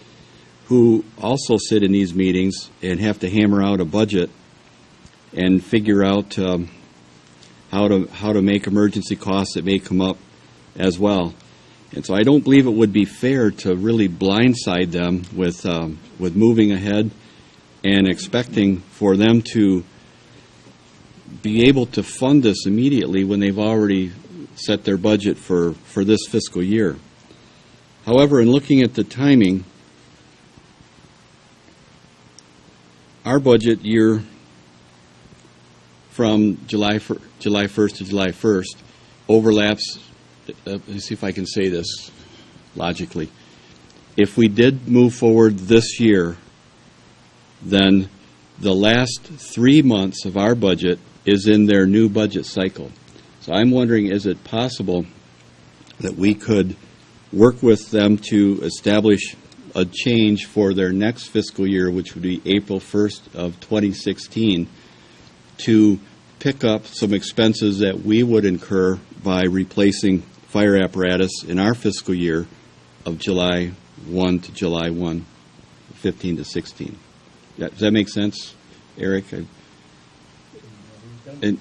who also sit in these meetings and have to hammer out a budget and figure out how to make emergency costs that may come up as well. And so I don't believe it would be fair to really blindside them with moving ahead and expecting for them to be able to fund this immediately when they've already set their budget for this fiscal year. However, in looking at the timing, our budget year from July 1st to July 1st overlaps. Let's see if I can say this logically. If we did move forward this year, then the last 3 months of our budget is in their new budget cycle. So I'm wondering, is it possible that we could work with them to establish a change for their next fiscal year, which would be April 1st of 2016, to pick up some expenses that we would incur by replacing fire apparatus in our fiscal year of July 1 to July 1. 15 to 16. Does that make sense, Eric? And- Timing either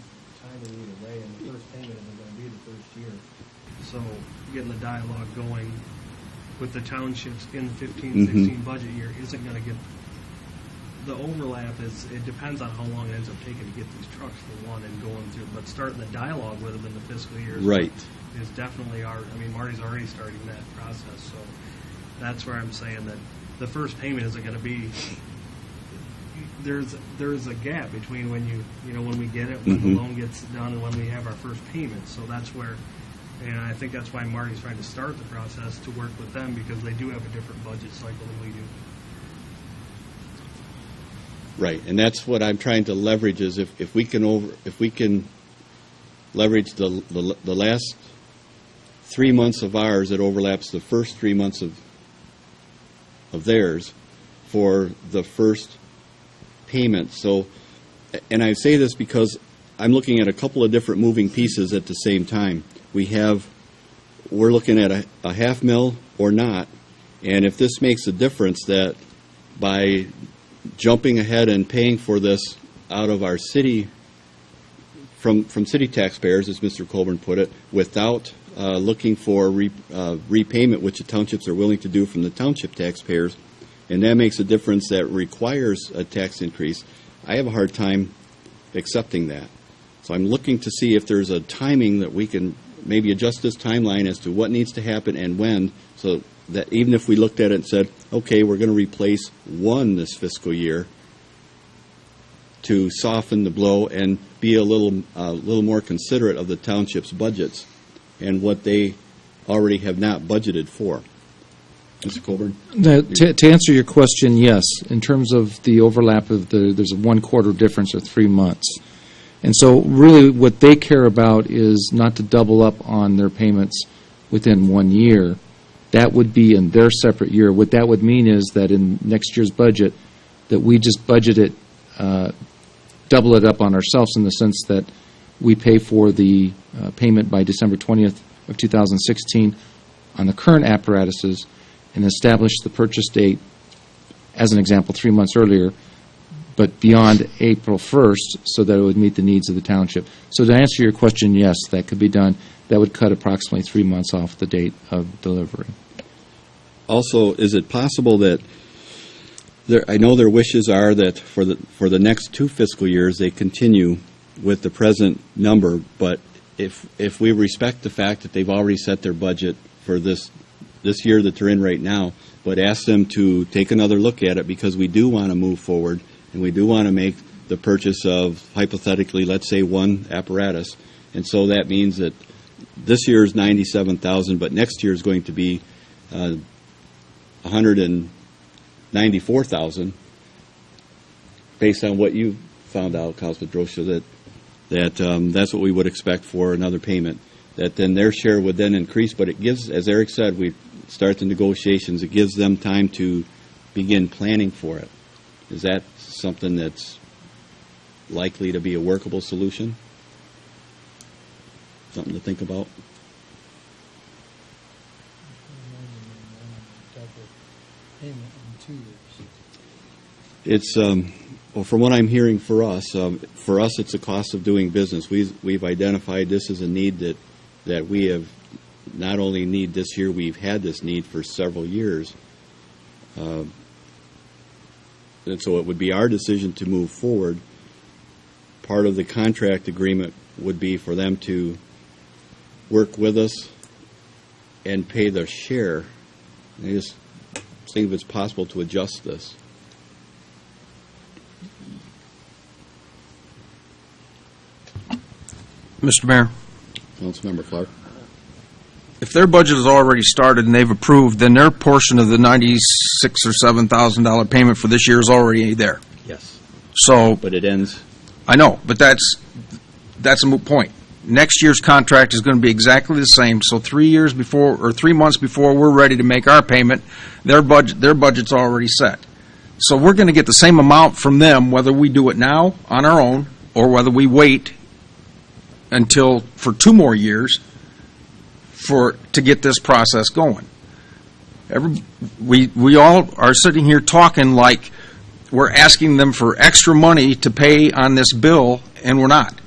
way, and the first payment isn't going to be the first year. So getting the dialogue going with the townships in the 15-16 budget year isn't going to get, the overlap it depends on how long it ends up taking to get these trucks for one and going through, but starting the dialogue with them in the fiscal year Right. is definitely Marty's already starting that process, so that's where I'm saying that the first payment isn't going to be, there's a gap between when when we get it, when the loan gets done, and when we have our first payment. So that's where, and I think that's why Marty's trying to start the process to work with them, because they do have a different budget cycle than we do. Right, and that's what I'm trying to leverage is if we can leverage the last 3 months of ours that overlaps the first 3 months of theirs for the first payment. So, and I say this because I'm looking at a couple of different moving pieces at the same time. We're looking at a $500,000 or not, and if this makes a difference that by jumping ahead and paying for this out of our city, from city taxpayers, as Mr. Colburn put it, without looking for repayment, which the townships are willing to do from the township taxpayers, and that makes a difference that requires a tax increase, I have a hard time accepting that. So I'm looking to see if there's a timing that we can maybe adjust this timeline as to what needs to happen and when, so that even if we looked at it and said, okay, we're going to replace one this fiscal year, to soften the blow and be a little more considerate of the township's budgets and what they already have not budgeted for. Mr. Colburn? To answer your question, yes. In terms of the overlap of there's a 1/4 difference or 3 months. And so really what they care about is not to double up on their payments within 1 year. That would be in their separate year. What that would mean is that in next year's budget, that we just budget it, double it up on ourselves in the sense that we pay for the payment by December 20th of 2016 on the current apparatuses and establish the purchase date, as an example, 3 months earlier, but beyond April 1st, so that it would meet the needs of the township. So to answer your question, yes, that could be done. That would cut approximately 3 months off the date of delivery. Also, is it possible that I know their wishes are that for the next 2 fiscal years they continue with the present number, but if we respect the fact that they've already set their budget for this year that they're in right now, but ask them to take another look at it, because we do want to move forward and we do want to make the purchase of, hypothetically, let's say 1 apparatus, and so that means that this year is $97,000, but next year is going to be $194,000, based on what you found out, Councilman Drosha, that's what we would expect for another payment. That then their share would then increase, but it gives, as Eric said, we start the negotiations. It gives them time to begin planning for it. Is that something that's likely to be a workable solution? Something to think about? It's well, from what I'm hearing for us, it's a cost of doing business. We've identified this as a need that we have not only need this year, we've had this need for several years. And so it would be our decision to move forward. Part of the contract agreement would be for them to work with us and pay their share. I just think if it's possible to adjust this. Mr. Mayor, Councilmember Clark. if their budget is already started and they've approved, then their portion of the $96,000 or $7,000 payment for this year is already there. Yes. So, But it ends. I know, but that's a moot point. Next year's contract is going to be exactly the same. So 3 years before, or 3 months before we're ready to make our payment, their budget's already set. So we're going to get the same amount from them, whether we do it now on our own or whether we wait until for 2 more years to get this process going. We all are sitting here talking like we're asking them for extra money to pay on this bill, and we're not.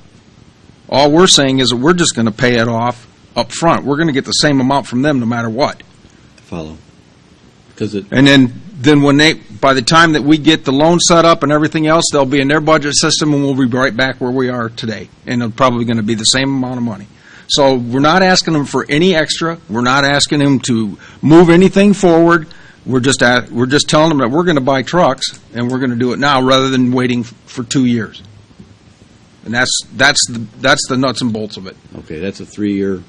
All we're saying is that we're just going to pay it off up front. We're going to get the same amount from them no matter what. Follow. Because it, And then when by the time that we get the loan set up and everything else, they'll be in their budget system, and we'll be right back where we are today. And it's probably going to be the same amount of money. So we're not asking them for any extra. We're not asking them to move anything forward. We're just telling them that we're going to buy trucks, and we're going to do it now rather than waiting for 2 years. And that's the nuts and bolts of it. okay, that's a 3-year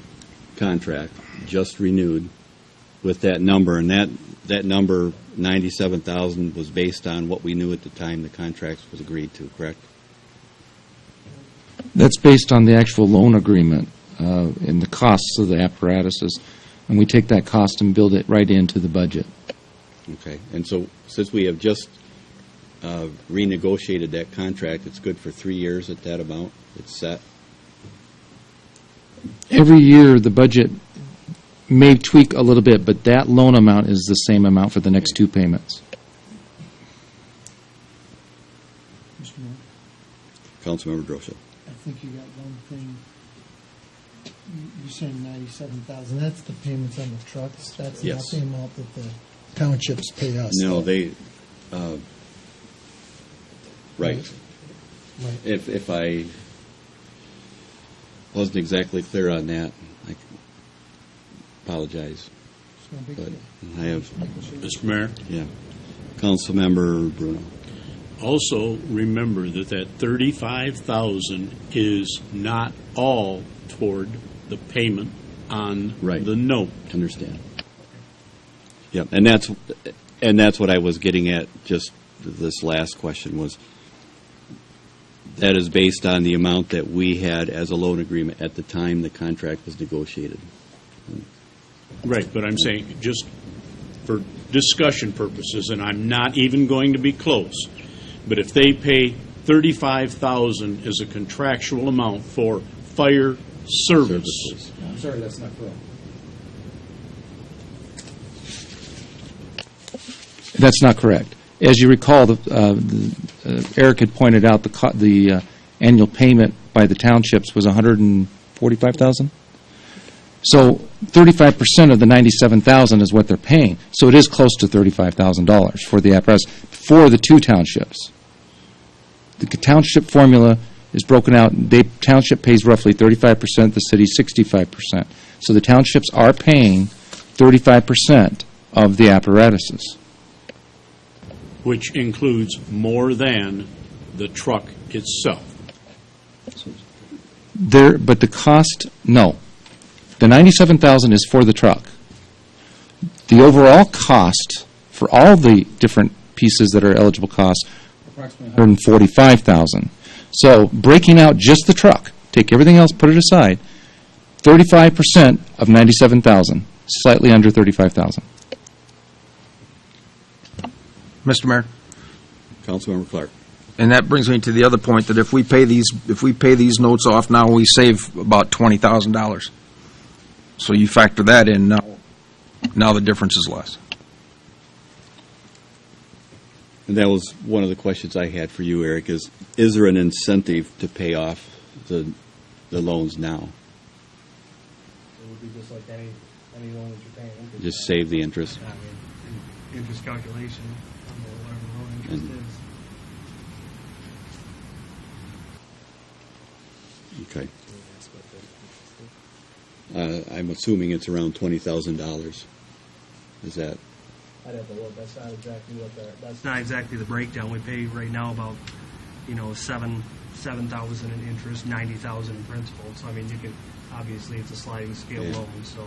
contract, just renewed with that number, and that number, 97,000, was based on what we knew at the time the contract was agreed to, correct? That's based on the actual loan agreement and the costs of the apparatuses, and we take that cost and build it right into the budget. Okay, and so since we have just renegotiated that contract, it's good for 3 years at that amount, it's set? Every year, the budget may tweak a little bit, but that loan amount is the same amount for the next 2 payments. Mr. Mayor, Councilmember Drosha. I think you got one thing. You're saying 97,000. That's the payments on the trucks. That's not Yes. the amount that the townships pay us. No, they, right. Right. If I wasn't exactly clear on that, I apologize, It's no big but deal. I have, Mr. Mayor, yeah. Councilmember Bruno. also remember that 35,000 is not all toward the payment on Right. the note. Understand. Yep, and that's what I was getting at, just this last question was, that is based on the amount that we had as a loan agreement at the time the contract was negotiated. Right, but I'm saying, just for discussion purposes, and I'm not even going to be close, but if they pay 35,000 as a contractual amount for fire service, I'm sorry, that's not correct. That's not correct. As you recall, Eric had pointed out the annual payment by the townships was $145,000. So 35% of the $97,000 is what they're paying. So it is close to $35,000 for the apparatus for the 2 townships. The township formula is broken out. Township pays roughly 35%, the city 65%. So the townships are paying 35% of the apparatuses. which includes more than the truck itself. But the cost, no. The $97,000 is for the truck. The overall cost for all the different pieces that are eligible costs, approximately $145,000. So breaking out just the truck, take everything else, put it aside, 35% of $97,000, slightly under $35,000. Mr. Mayor? Councilmember Clark. And that brings me to the other point, that if we pay these notes off now, we save about $20,000. So you factor that in, now the difference is less. And that was one of the questions I had for you, Eric, is there an incentive to pay off the loans now? It would be just like any loan that you're paying interest. Just save the interest? I mean, interest calculation, whatever loan interest And- Okay. I'm assuming it's around $20,000. Is that? I'd have to look, that's not exactly that's not exactly the breakdown. We pay right now about, $7,000 in interest, $90,000 in principal. So, I mean, you can, obviously, it's a sliding scale Yeah. loan, so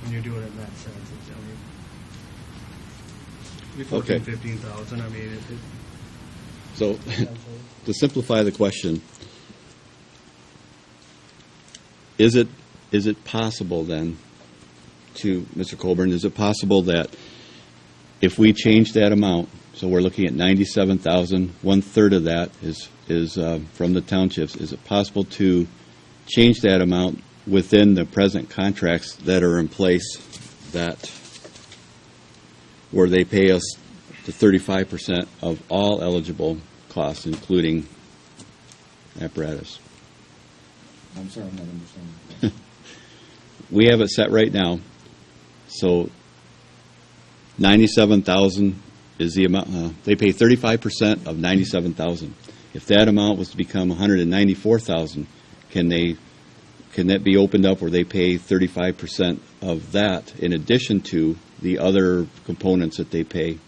when you're doing it in that sense, it's, be 14, Okay. 15,000, I mean, So, to simplify the question, is it possible then, to Mr. Colburn, is it possible that if we change that amount, so we're looking at 97,000, 1/3 of that is from the townships, is it possible to change that amount within the present contracts that are in place that where they pay us the 35% of all eligible costs, including apparatus. I'm sorry, I'm not understanding. We have it set right now, so 97,000 is the amount. They pay 35% of 97,000. If that amount was to become 194,000, can that be opened up where they pay 35% of that in addition to the other components that they pay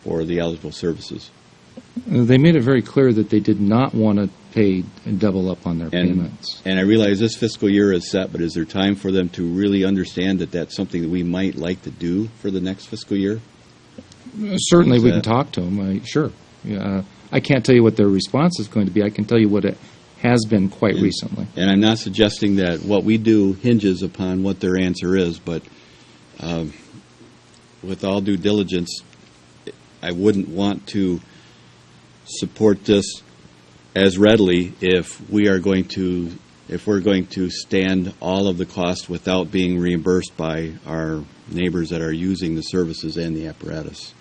for the eligible services? They made it very clear that they did not want to pay and double up on their payments. And I realize this fiscal year is set, but is there time for them to really understand that that's something that we might like to do for the next fiscal year? Certainly, we can talk to them, sure. Yeah, I can't tell you what their response is going to be. I can tell you what it has been quite recently. And I'm not suggesting that what we do hinges upon what their answer is, but with all due diligence, I wouldn't want to support this as readily if we're going to stand all of the cost without being reimbursed by our neighbors that are using the services and the apparatus.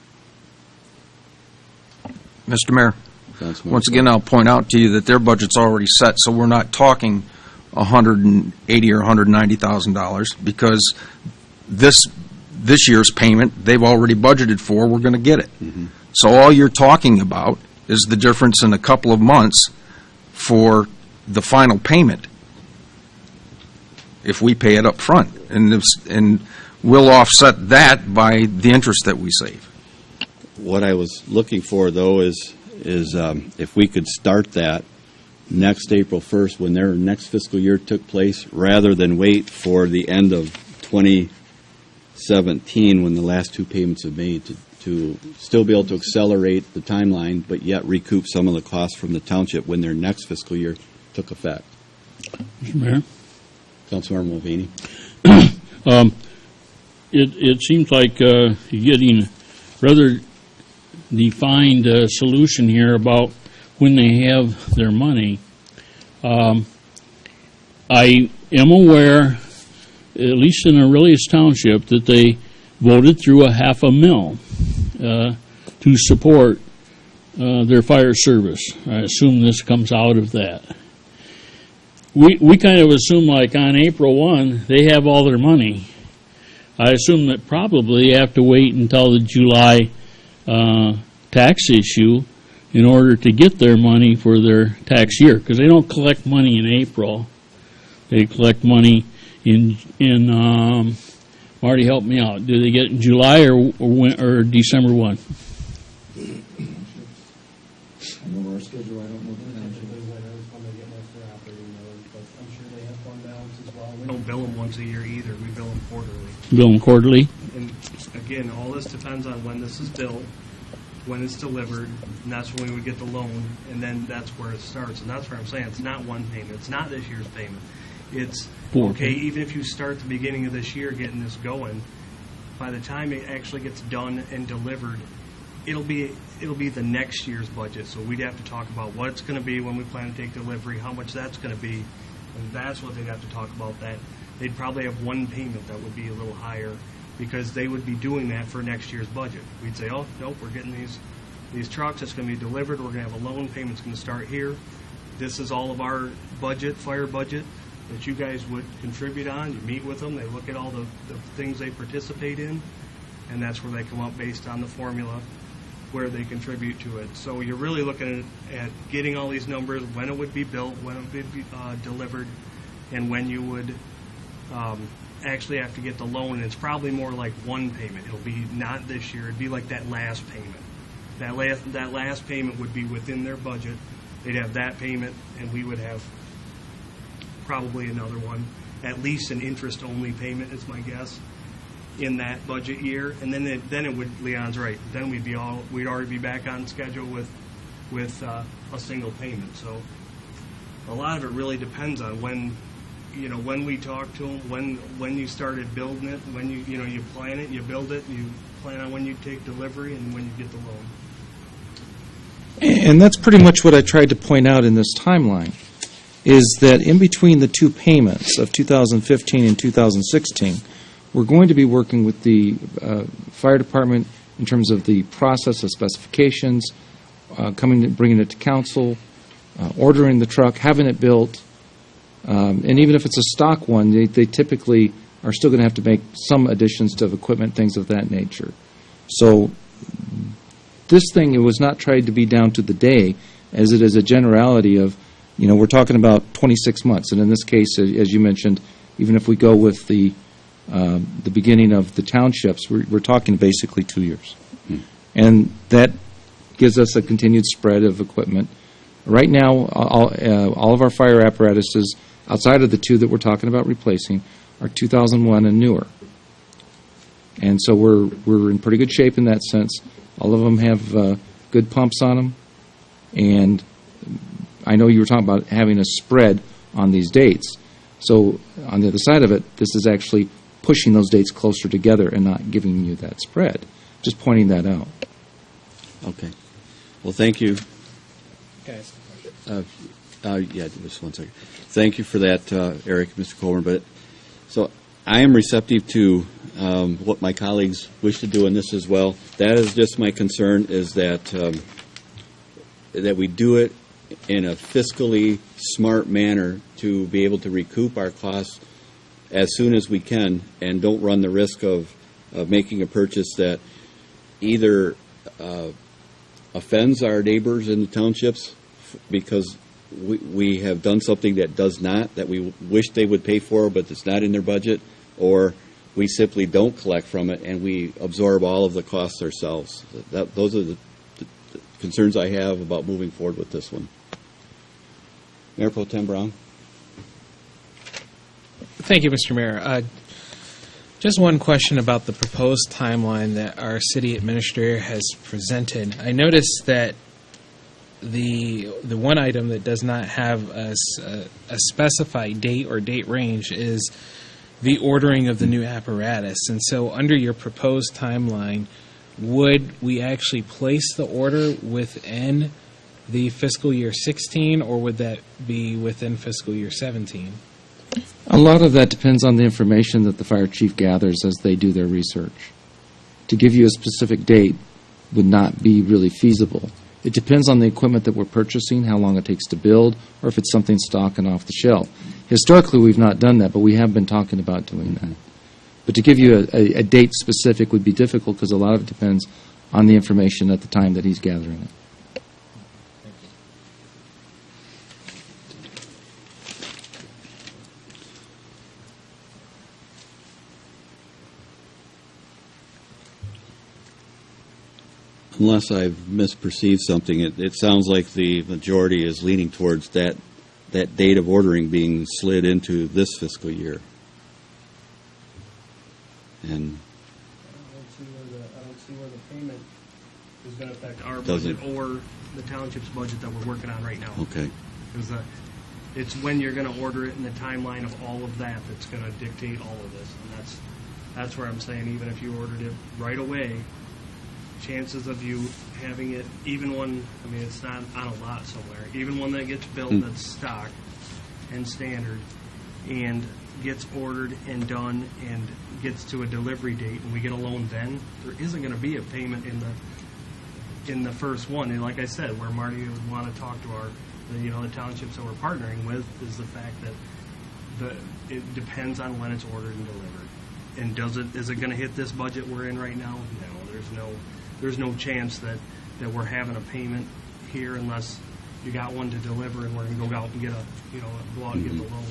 Mr. Mayor, Councilman. once again, I'll point out to you that their budget's already set, so we're not talking $180,000 or $190,000 because this year's payment they've already budgeted for. We're going to get it. Mm-hmm. So all you're talking about is the difference in a couple of months for the final payment if we pay it up front. And we'll offset that by the interest that we save. What I was looking for, though, is if we could start that next April 1st when their next fiscal year took place, rather than wait for the end of 2017 when the last two payments have made to still be able to accelerate the timeline, but yet recoup some of the costs from the township when their next fiscal year took effect. Mr. Mayor? Councilmember Mulvaney. It seems like you're getting rather defined solution here about when they have their money. I am aware, at least in Aurelius Township, that they voted through $500,000 to support their fire service. I assume this comes out of that. We kind of assume like on April 1 they have all their money. I assume that probably they have to wait until the July tax issue in order to get their money for their tax year, because they don't collect money in April. They collect money in Marty, help me out. Do they get it in July or December 1? I know our schedule, I don't know the We don't bill them once a year either. We bill them quarterly. Bill them quarterly? And again, all this depends on when this is billed, when it's delivered, and that's when we would get the loan, and then that's where it starts. And that's where I'm saying it's not one payment. It's not this year's payment. It's, okay, even if you start the beginning of this year getting this going, by the time it actually gets done and delivered, it'll be the next year's budget. So we'd have to talk about what it's going to be when we plan to take delivery, how much that's going to be, and that's what they'd have to talk about. That they'd probably have one payment that would be a little higher because they would be doing that for next year's budget. We'd say, oh, nope, we're getting these trucks, it's going to be delivered, we're going to have a loan, payment's going to start here. This is all of our budget, fire budget, that you guys would contribute on. You meet with them, they look at all the things they participate in, and that's where they come up based on the formula where they contribute to it. So you're really looking at getting all these numbers, when it would be built, when it would be delivered, and when you would actually have to get the loan. And it's probably more like one payment. It'll be not this year. It'd be like that last payment. That last payment would be within their budget. They'd have that payment, and we would have probably another one, at least an interest-only payment is my guess, in that budget year. And then it would, Leon's right, then we'd already be back on schedule with a single payment. So a lot of it really depends on when we talk to them, when you started building it, when you plan it, you build it, you plan on when you take delivery, and when you get the loan. And that's pretty much what I tried to point out in this timeline, is that in between the two payments of 2015 and 2016, we're going to be working with the fire department in terms of the process of specifications, bringing it to council, ordering the truck, having it built, and even if it's a stock one, they typically are still going to have to make some additions to equipment, things of that nature. So this thing, it was not tried to be down to the day, as it is a generality of, we're talking about 26 months. And in this case, as you mentioned, even if we go with the beginning of the townships, we're talking basically 2 years. And that gives us a continued spread of equipment. Right now, all of our fire apparatuses, outside of the two that we're talking about replacing, are 2001 and newer. And so we're in pretty good shape in that sense. All of them have good pumps on them. And I know you were talking about having a spread on these dates. So on the other side of it, this is actually pushing those dates closer together and not giving you that spread. Just pointing that out. Okay. Well, thank you. Guys. Yeah, just 1 second. Thank you for that, Eric, Mr. Colburn. So I am receptive to what my colleagues wish to do in this as well. That is just my concern, is that that we do it in a fiscally smart manner to be able to recoup our costs as soon as we can, and don't run the risk of making a purchase that either offends our neighbors in the townships because we have done something that does not, that we wish they would pay for, but it's not in their budget, or we simply don't collect from it and we absorb all of the costs ourselves. Those are the concerns I have about moving forward with this one. Mayor Pro Tem Brown. Thank you, Mr. Mayor. Just one question about the proposed timeline that our city administrator has presented. I noticed that the one item that does not have a specified date or date range is the ordering of the new apparatus. And so under your proposed timeline, would we actually place the order within the fiscal year 16, or would that be within fiscal year 17? A lot of that depends on the information that the fire chief gathers as they do their research. To give you a specific date would not be really feasible. It depends on the equipment that we're purchasing, how long it takes to build, or if it's something stock and off the shelf. Historically, we've not done that, but we have been talking about doing that. But to give you a date specific would be difficult because a lot of it depends on the information at the time that he's gathering it. Unless I've misperceived something, it sounds like the majority is leaning towards that date of ordering being slid into this fiscal year. And I don't see where the payment is going to affect our Doesn't. budget or the township's budget that we're working on right now. okay. Because it's when you're going to order it and the timeline of all of that that's going to dictate all of this. And that's where I'm saying, even if you ordered it right away, chances of you having it, even one, I mean, it's not on a lot somewhere, even one that gets built that's stock and standard and gets ordered and done and gets to a delivery date and we get a loan then, there isn't going to be a payment in the first one. And like I said, where Marty would want to talk to the townships that we're partnering with is the fact that it depends on when it's ordered and delivered. And is it going to hit this budget we're in right now? No, there's no chance that we're having a payment here unless you got one to deliver and we're going to go out and get go out and get the loan.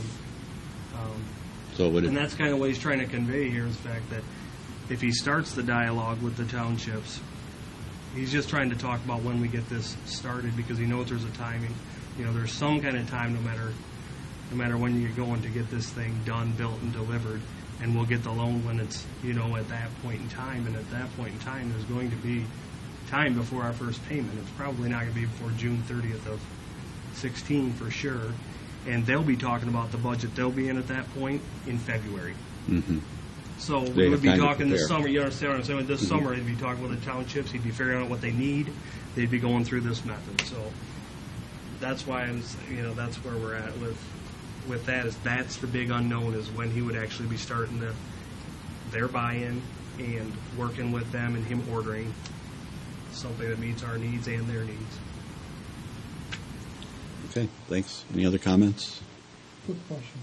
And that's kind of what he's trying to convey here is the fact that if he starts the dialogue with the townships, he's just trying to talk about when we get this started because he knows there's a timing. There's some kind of time no matter when you're going to get this thing done, built, and delivered. And we'll get the loan when it's, at that point in time. And at that point in time, there's going to be time before our first payment. It's probably not going to be before June 30th of 16 for sure. And they'll be talking about the budget they'll be in at that point in February. Mm-hmm. So we would be talking this summer. You understand what I'm saying? This summer, he'd be talking with the townships. He'd be figuring out what they need. They'd be going through this method. So that's why that's where we're at with that. Is that's the big unknown is when he would actually be starting their buy-in and working with them and him ordering something that meets our needs and their needs. Okay, thanks. Any other comments? Quick question.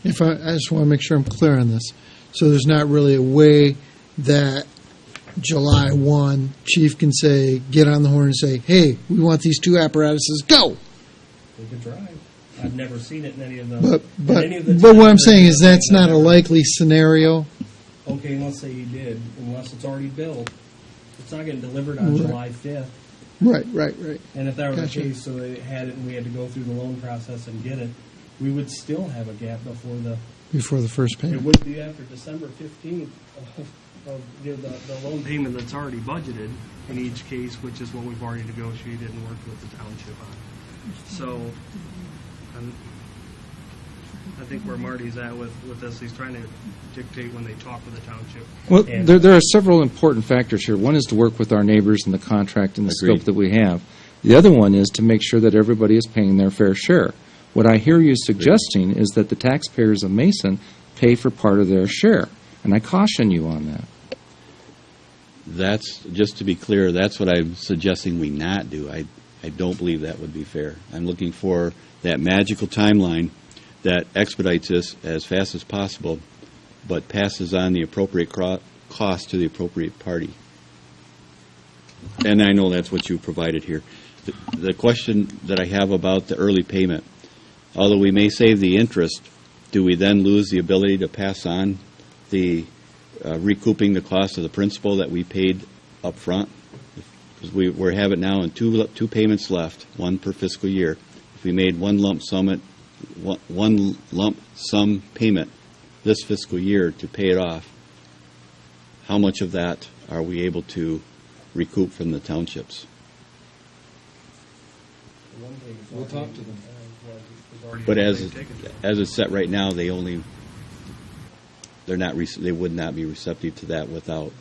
I just want to make sure I'm clear on this. So there's not really a way that July 1, Chief can say, get on the horn and say, hey, we want these two apparatuses, go! We could try. I've never seen it in any of the. But what I'm saying is that's not a likely scenario. Okay, let's say he did, unless it's already built. It's not getting delivered on Right. July 5th. Right. And if that were Gotcha. the case, so they had it and we had to go through the loan process and get it, we would still have a gap before Before the first it payment. would be after December 15th of the loan payment that's already budgeted in each case, which is what we've already negotiated and worked with the township on. So, I think where Marty's at with this, he's trying to dictate when they talk with the township. Well, And- there are several important factors here. One is to work with our neighbors and the contract and the Agreed. scope that we have. The other one is to make sure that everybody is paying their fair share. What I hear you suggesting is that the taxpayers of Mason pay for part of their share, and I caution you on that. That's, just to be clear, that's what I'm suggesting we not do. I don't believe that would be fair. I'm looking for that magical timeline that expedites this as fast as possible, but passes on the appropriate cost to the appropriate party. And I know that's what you provided here. The question that I have about the early payment, although we may save the interest, do we then lose the ability to pass on the recouping the cost of the principal that we paid up front? Because we have it now in two payments left, one per fiscal year. If we made one lump sum payment this fiscal year to pay it off, how much of that are we able to recoup from the townships? We'll talk to them. But as it's set right now, they would not be receptive to that without.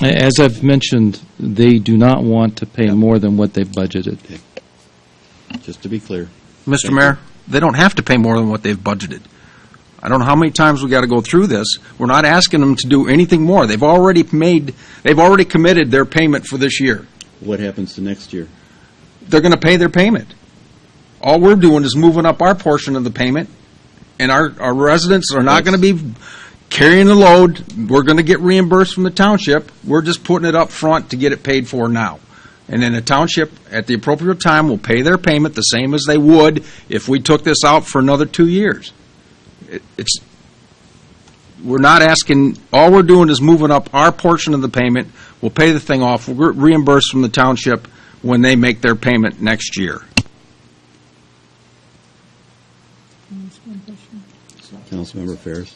As I've mentioned, they do not want to pay more than what they've budgeted. Just to be clear. Mr. Mayor, they don't have to pay more than what they've budgeted. I don't know how many times we got to go through this. We're not asking them to do anything more. They've already committed their payment for this year. What happens to next year? They're going to pay their payment. All we're doing is moving up our portion of the payment, and our residents are not going to be carrying the load. We're going to get reimbursed from the township. We're just putting it up front to get it paid for now. And then the township, at the appropriate time, will pay their payment the same as they would if we took this out for another 2 years. We're not asking, all we're doing is moving up our portion of the payment. We'll pay the thing off. We'll get reimbursed from the township when they make their payment next year. Councilmember Ferris.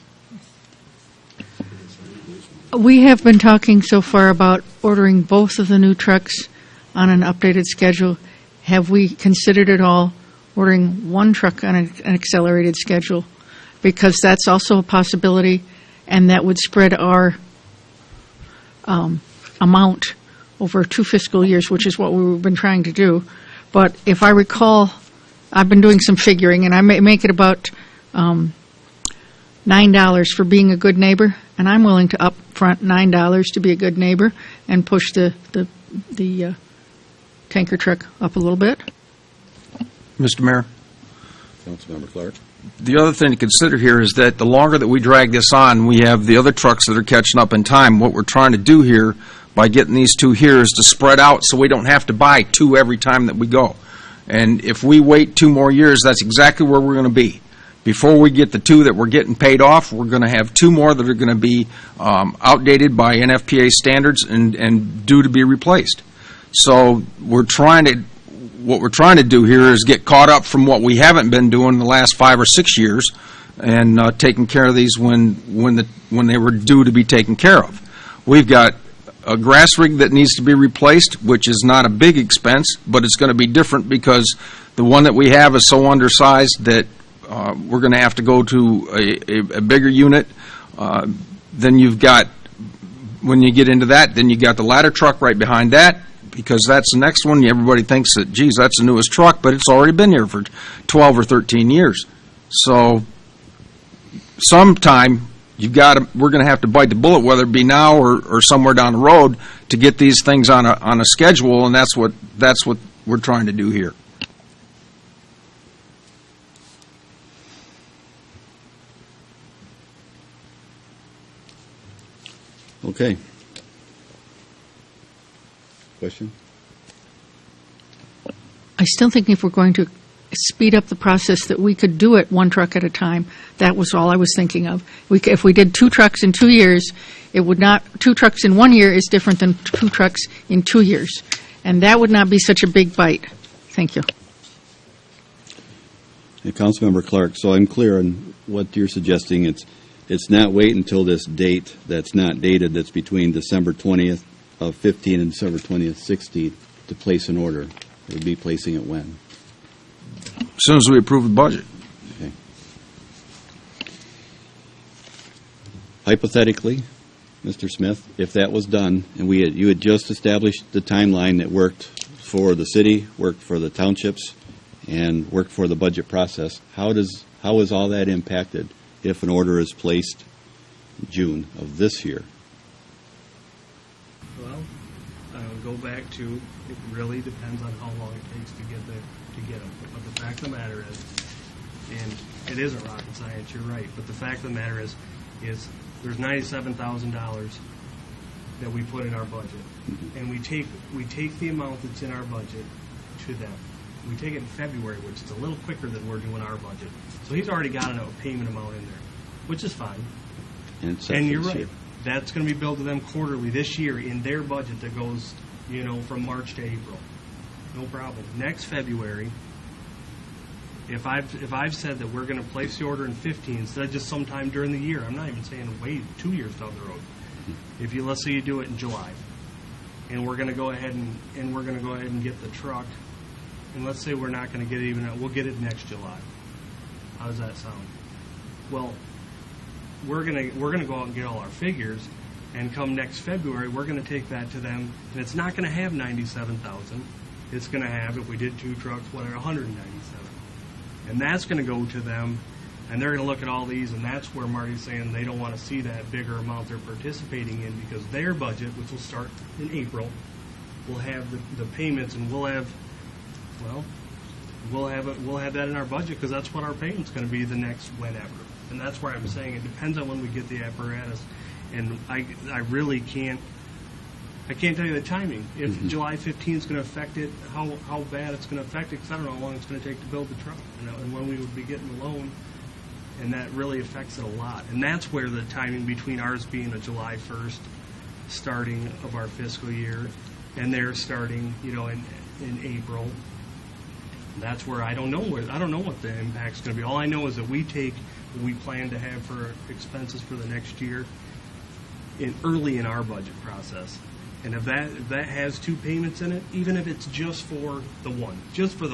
We have been talking so far about ordering both of the new trucks on an updated schedule. Have we considered at all ordering one truck on an accelerated schedule? Because that's also a possibility, and that would spread our amount over 2 fiscal years, which is what we've been trying to do. But if I recall, I've been doing some figuring, and I make it about $9 for being a good neighbor, and I'm willing to up front $9 to be a good neighbor and push the tanker truck up a little bit. Mr. Mayor? Councilmember Clark. The other thing to consider here is that the longer that we drag this on, we have the other trucks that are catching up in time. What we're trying to do here by getting these two here is to spread out so we don't have to buy 2 every time that we go. And if we wait 2 more years, that's exactly where we're going to be. Before we get the 2 that we're getting paid off, we're going to have 2 more that are going to be outdated by NFPA standards and due to be replaced. So what we're trying to do here is get caught up from what we haven't been doing the last 5 or 6 years, and taking care of these when they were due to be taken care of. We've got a grass rig that needs to be replaced, which is not a big expense, but it's going to be different because the one that we have is so undersized that we're going to have to go to a bigger unit. Then you've got, when you get into that, then you got the ladder truck right behind that, because that's the next one. Everybody thinks that, geez, that's the newest truck, but it's already been here for 12 or 13 years. So sometime we're going to have to bite the bullet, whether it be now or somewhere down the road, to get these things on a schedule, and that's what we're trying to do here. Okay. Question? I still think if we're going to speed up the process, that we could do it one truck at a time. That was all I was thinking of. If we did 2 trucks in 2 years, it would not, 2 trucks in 1 year is different than 2 trucks in 2 years. And that would not be such a big bite. Thank you. Hey, Councilmember Clark, so I'm clear on what you're suggesting. It's not wait until this date that's not dated, that's between December 20th of 15 and December 20th, 16 to place an order. It would be placing it when? As soon as we approve the budget. Okay. Hypothetically, Mr. Smith, if that was done, and you had just established the timeline that worked for the city, worked for the townships, and worked for the budget process, how is all that impacted if an order is placed June of this year? Well, go back to, it really depends on how long it takes to get them. But the fact of the matter is, and it isn't rocket science, you're right, but the fact of the matter is there's $97,000 that we put in our budget, and we take the amount that's in our budget to them. We take it in February, which is a little quicker than we're doing our budget. So he's already got a payment amount in there, which is fine. And you're right. That's going to be billed to them quarterly this year in their budget that goes, from March to April. No problem. Next February, if I've said that we're going to place the order in 15 instead of just sometime during the year, I'm not even saying wait 2 years down the road. Let's say you do it in July, and we're going to go ahead and get the truck, and let's say we're not going to get it we'll get it next July. How does that sound? Well, we're going to go out and get all our figures, and come next February, we're going to take that to them, and it's not going to have 97,000. It's going to have, if we did 2 trucks, 197. And that's going to go to them, and they're going to look at all these, and that's where Marty's saying they don't want to see that bigger amount they're participating in, because their budget, which will start in April, will have the payments, and we'll have that in our budget, because that's what our payment's going to be the next whenever. And that's why I'm saying it depends on when we get the apparatus. And I really can't tell you the timing. If July 15th is going to affect it, how bad it's going to affect it, because I don't know how long it's going to take to build the truck, and when we would be getting the loan. And that really affects it a lot. And that's where the timing between ours being a July 1st starting of our fiscal year, and they're starting, in April. That's where I don't know what the impact's going to be. All I know is that we take what we plan to have for expenses for the next year early in our budget process. And if that has 2 payments in it, even if it's just for the one December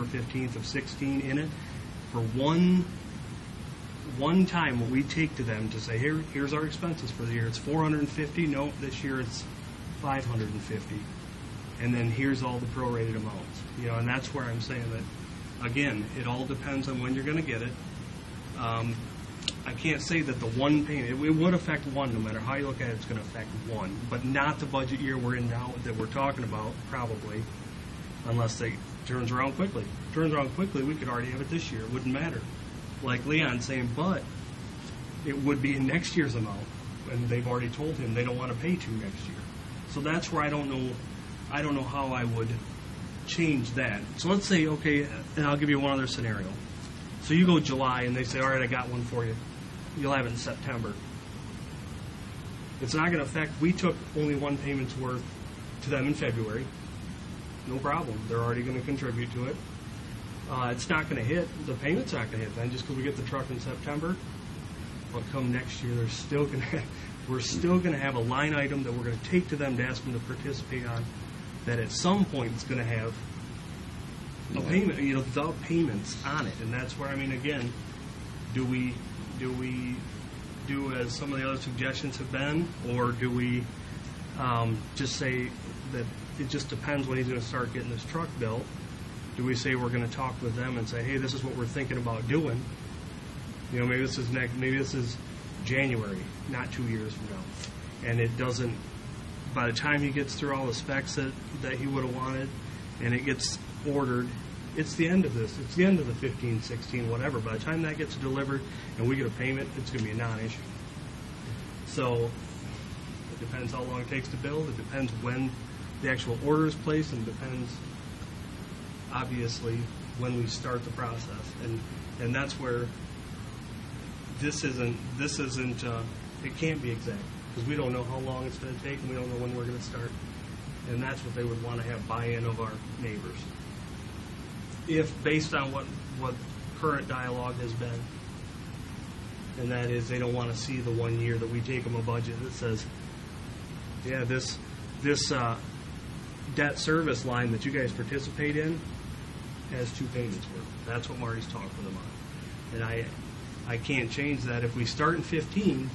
15th of 16 in it, for one time what we take to them to say, here's our expenses for the year, it's $450. No, this year it's $550. And then here's all the prorated amounts. And that's where I'm saying that, again, it all depends on when you're going to get it. I can't say that the one payment, it would affect one, no matter how you look at it, it's going to affect one, but not the budget year we're in now that we're talking about, probably, unless it turns around quickly. We could already have it this year. It wouldn't matter. Like Leon's saying, but it would be in next year's amount, and they've already told him they don't want to pay 2 next year. So that's where I don't know how I would change that. So let's say, okay, and I'll give you one other scenario. So you go July, and they say, all right, I got one for you. You'll have it in September. It's not going to affect, we took only 1 payment's worth to them in February. No problem. They're already going to contribute to it. It's not going to hit, the payment's not going to hit then just because we get the truck in September. But come next year, we're still going to have a line item that we're going to take to them to ask them to participate on, that at some point it's going to have a payment, the payments on it. And that's where, again, do we do as some of the other suggestions have been, or do we just say that it just depends when he's going to start getting this truck built? Do we say we're going to talk with them and say, hey, this is what we're thinking about doing, You know, maybe this is January, not 2 years from now. And it doesn't, by the time he gets through all the specs that he would have wanted, and it gets ordered, it's the end of this. It's the end of the 15, 16, whatever. By the time that gets delivered and we get a payment, it's going to be a non-issue. So it depends how long it takes to build. It depends when the actual order is placed, and depends, obviously, when we start the process. And that's where this isn't it can't be exact, because we don't know how long it's going to take, and we don't know when we're going to start. And that's what they would want to have buy-in of our neighbors. If, based on what current dialogue has been, and that is they don't want to see the 1 year that we take them a budget that says, yeah, this debt service line that you guys participate in has 2 payments worth. That's what Marty's talking to them on. And I can't change that. If we start in 15,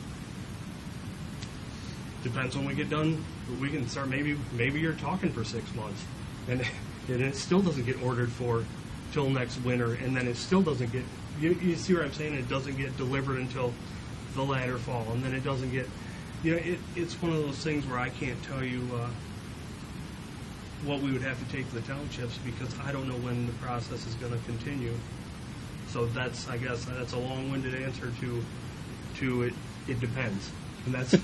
depends when we get done. We can start, maybe you're talking for 6 months, and it still doesn't get ordered for till next winter, and then it still doesn't get, you see what I'm saying? It doesn't get delivered until the latter fall, and then it doesn't get, it's one of those things where I can't tell you what we would have to take to the townships, because I don't know when the process is going to continue. So I guess that's a long-winded answer to it depends. And that's,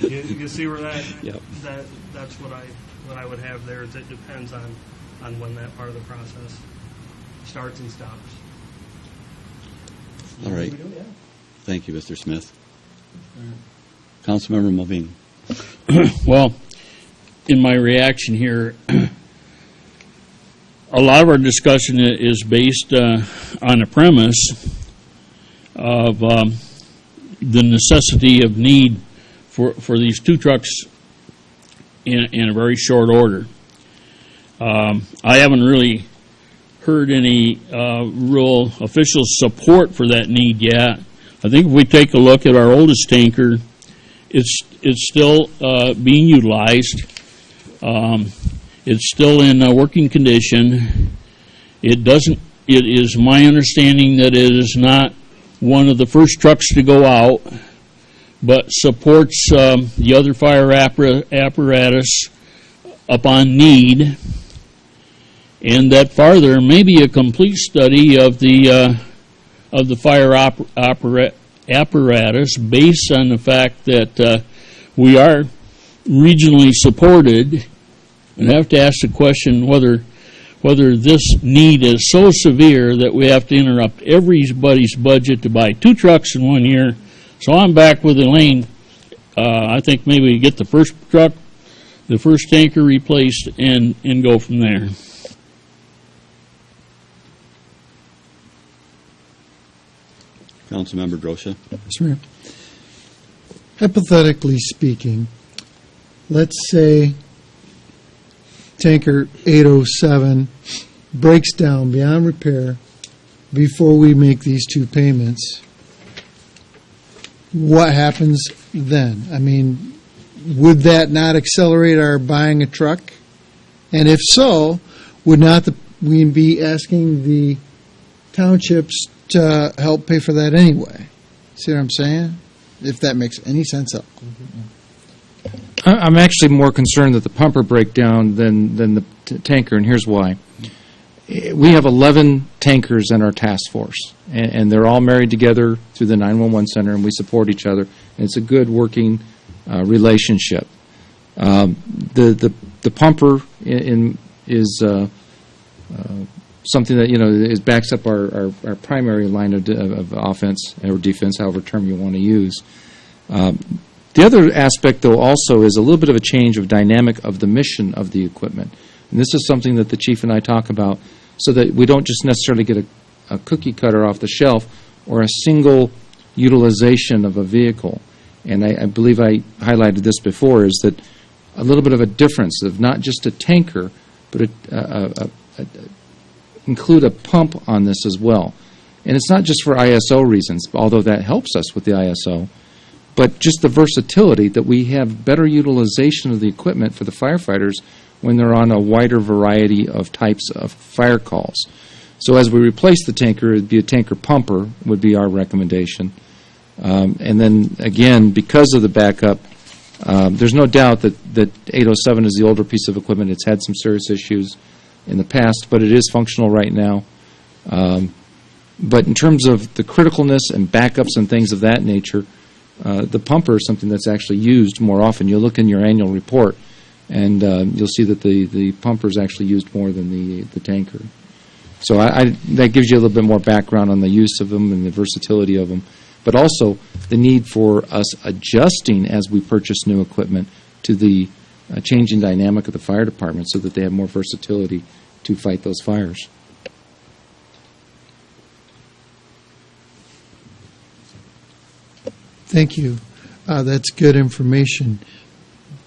you see where that's what I would have there, is it depends on when that part of the process starts and stops. All right. Thank you, Mr. Smith. Councilmember Mulvaney. Well, in my reaction here, a lot of our discussion is based on a premise of the necessity of need for these 2 trucks in a very short order. I haven't really heard any real official support for that need yet. I think if we take a look at our oldest tanker, it's still being utilized. It's still in working condition. It is my understanding that it is not one of the first trucks to go out, but supports the other fire apparatus upon need, and that farther, maybe a complete study of the fire apparatus based on the fact that we are regionally supported, and have to ask the question whether this need is so severe that we have to interrupt everybody's budget to buy 2 trucks in 1 year. So I'm back with Elaine. I think maybe we get the first truck, the first tanker replaced, and go from there. Councilmember Grosha. Yes, ma'am. Hypothetically speaking, let's say tanker 807 breaks down beyond repair before we make these 2 payments. What happens then? I mean, would that not accelerate our buying a truck? And if so, would not we be asking the townships to help pay for that anyway? See what I'm saying? If that makes any sense at all. I'm actually more concerned that the pumper breakdown than the tanker, and here's why. We have 11 tankers in our task force, and they're all married together through the 911 center, and we support each other. And it's a good working relationship. The pumper is something that backs up our primary line of offense or defense, however term you want to use. The other aspect, though, also is a little bit of a change of dynamic of the mission of the equipment. And this is something that the chief and I talk about, so that we don't just necessarily get a cookie cutter off the shelf or a single utilization of a vehicle. And I believe I highlighted this before, is that a little bit of a difference of not just a tanker, but include a pump on this as well. And it's not just for ISO reasons, although that helps us with the ISO, but just the versatility that we have better utilization of the equipment for the firefighters when they're on a wider variety of types of fire calls. So as we replace the tanker, it'd be a tanker pumper would be our recommendation. And then, again, because of the backup, there's no doubt that 807 is the older piece of equipment. It's had some serious issues in the past, but it is functional right now. But in terms of the criticalness and backups and things of that nature, the pumper is something that's actually used more often. You'll look in your annual report, and you'll see that the pumper is actually used more than the tanker. So that gives you a little bit more background on the use of them and the versatility of them, but also the need for us adjusting as we purchase new equipment to the changing dynamic of the fire department so that they have more versatility to fight those fires. Thank you. That's good information.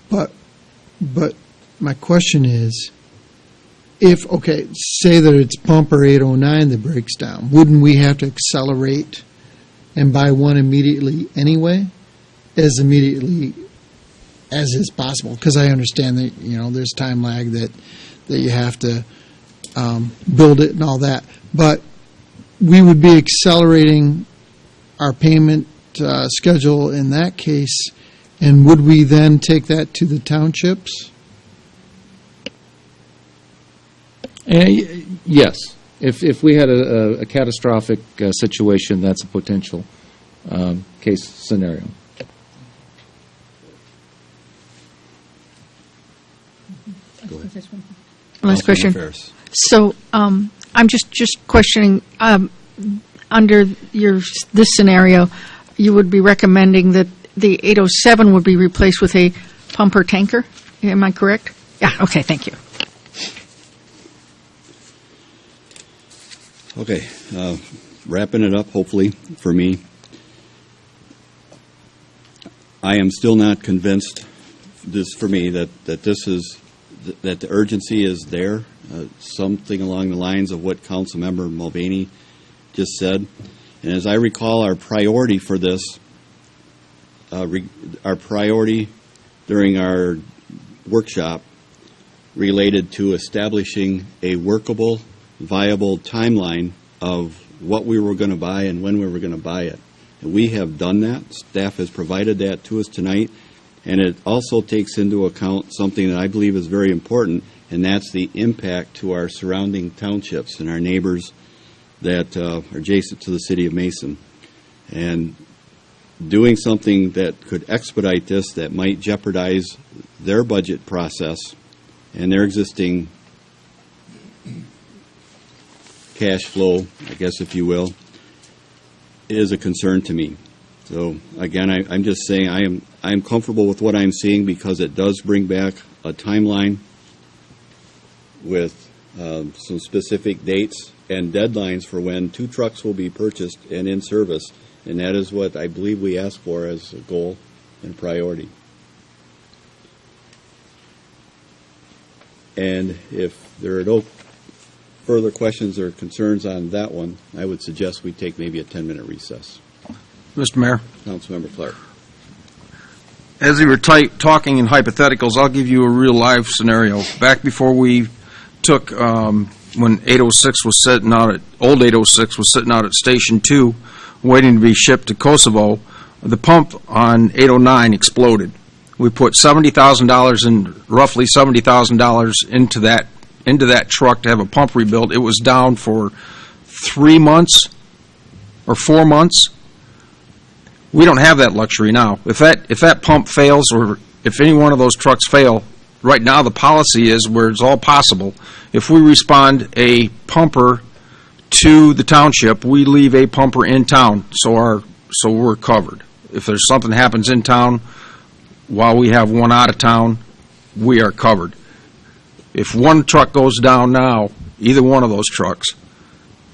But my question is, say that it's pumper 809 that breaks down, wouldn't we have to accelerate and buy one immediately anyway, as immediately as is possible? Because I understand that, there's time lag that you have to build it and all that. But we would be accelerating our payment schedule in that case, and would we then take that to the townships? Yes. If we had a catastrophic situation, that's a potential case scenario. Go ahead. Last question. Councilman Ferris. So I'm just questioning, under this scenario, you would be recommending that the 807 would be replaced with a pumper tanker? Am I correct? Yeah, okay, thank you. Okay, wrapping it up, hopefully, for me. I am still not convinced, that the urgency is there. Something along the lines of what Councilmember Mulvaney just said. And as I recall, our priority for this, our priority during our workshop related to establishing a workable, viable timeline of what we were going to buy and when we were going to buy it. And we have done that. Staff has provided that to us tonight. And it also takes into account something that I believe is very important, and that's the impact to our surrounding townships and our neighbors that are adjacent to the city of Mason. And doing something that could expedite this, that might jeopardize their budget process and their existing cash flow, I guess, if you will, is a concern to me. So again, I'm just saying I am comfortable with what I'm seeing because it does bring back a timeline with some specific dates and deadlines for when 2 trucks will be purchased and in service, and that is what I believe we asked for as a goal and priority. And if there are no further questions or concerns on that one, I would suggest we take maybe a 10-minute recess. Mr. Mayor, Councilmember Clark. as we were talking in hypotheticals, I'll give you a real live scenario. Back before we took, when 806 was sitting out at, old 806 was sitting out at Station 2, waiting to be shipped to Kosovo, the pump on 809 exploded. We put $70,000 in, roughly $70,000 into that truck to have a pump rebuilt. It was down for 3 months or 4 months. We don't have that luxury now. If that pump fails, or if any one of those trucks fail, right now the policy is where it's all possible. If we respond a pumper to the township, we leave a pumper in town, so we're covered. If there's something happens in town while we have one out of town, we are covered. If one truck goes down now, either one of those trucks,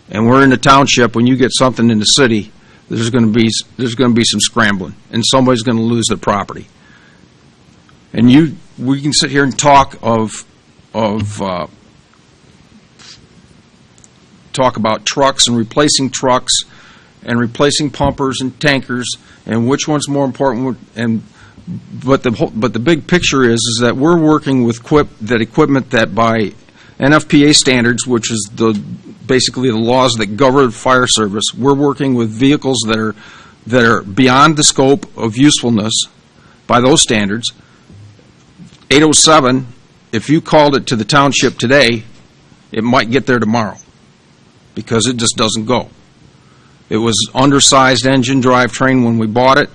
and we're in the township, when you get something in the city, there's going to be some scrambling, and somebody's going to lose their property. And we can sit here and talk about trucks and replacing trucks and replacing pumpers and tankers and which one's more important. But the big picture is that we're working with equipment that by NFPA standards, which is basically the laws that govern fire service. We're working with vehicles that are beyond the scope of usefulness by those standards. 807, if you called it to the township today, it might get there tomorrow because it just doesn't go. It was undersized engine drivetrain when we bought it.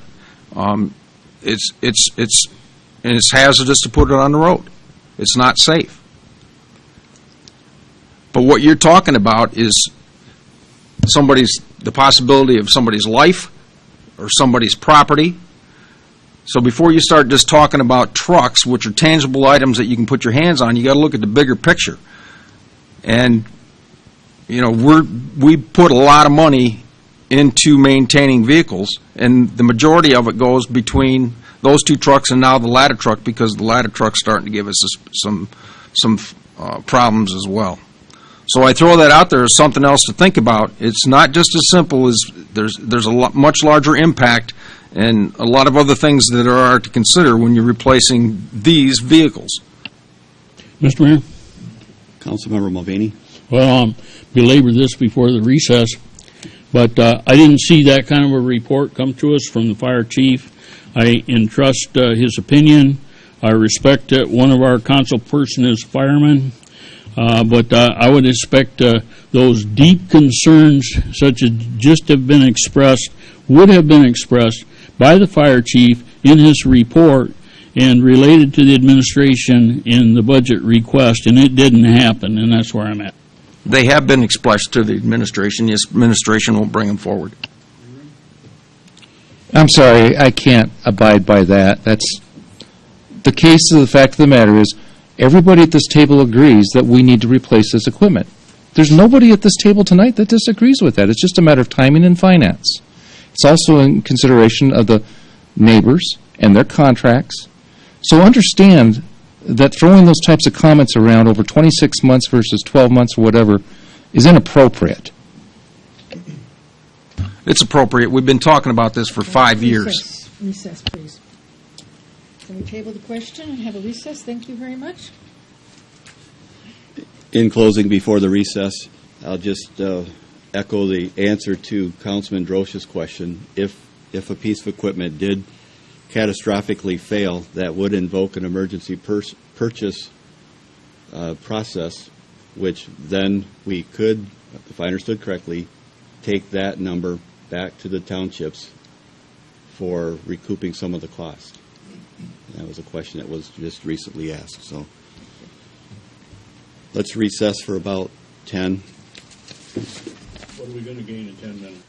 It's hazardous to put it on the road. It's not safe. But what you're talking about is the possibility of somebody's life or somebody's property. So before you start just talking about trucks, which are tangible items that you can put your hands on, you got to look at the bigger picture. And we put a lot of money into maintaining vehicles, and the majority of it goes between those two trucks and now the ladder truck, because the ladder truck's starting to give us some problems as well. So I throw that out there as something else to think about. It's not just as simple as there's a much larger impact and a lot of other things that are to consider when you're replacing these vehicles. Mr. Mayor? Councilmember Mulvaney? Well, belabor this before the recess, but I didn't see that kind of a report come to us from the fire chief. I entrust his opinion. I respect that one of our council person is a fireman, but I would expect those deep concerns, such as just have been expressed, would have been expressed by the fire chief in his report and related to the administration in the budget request, and it didn't happen, and that's where I'm at. They have been expressed to the administration. The administration will bring them forward. I'm sorry, I can't abide by that. That's the case of the fact of the matter is everybody at this table agrees that we need to replace this equipment. There's nobody at this table tonight that disagrees with that. It's just a matter of timing and finance. It's also in consideration of the neighbors and their contracts. So understand that throwing those types of comments around over 26 months versus 12 months or whatever is inappropriate. It's appropriate. We've been talking about this for 5 years. Recess, please. Can we table the question and have a recess? Thank you very much. In closing, before the recess, I'll just echo the answer to Councilman Drosch's question. If a piece of equipment did catastrophically fail, that would invoke an emergency purchase process, which then we could, if I understood correctly, take that number back to the townships for recouping some of the cost. That was a question that was just recently asked. So let's recess for about 10. What are we going to gain in 10 minutes?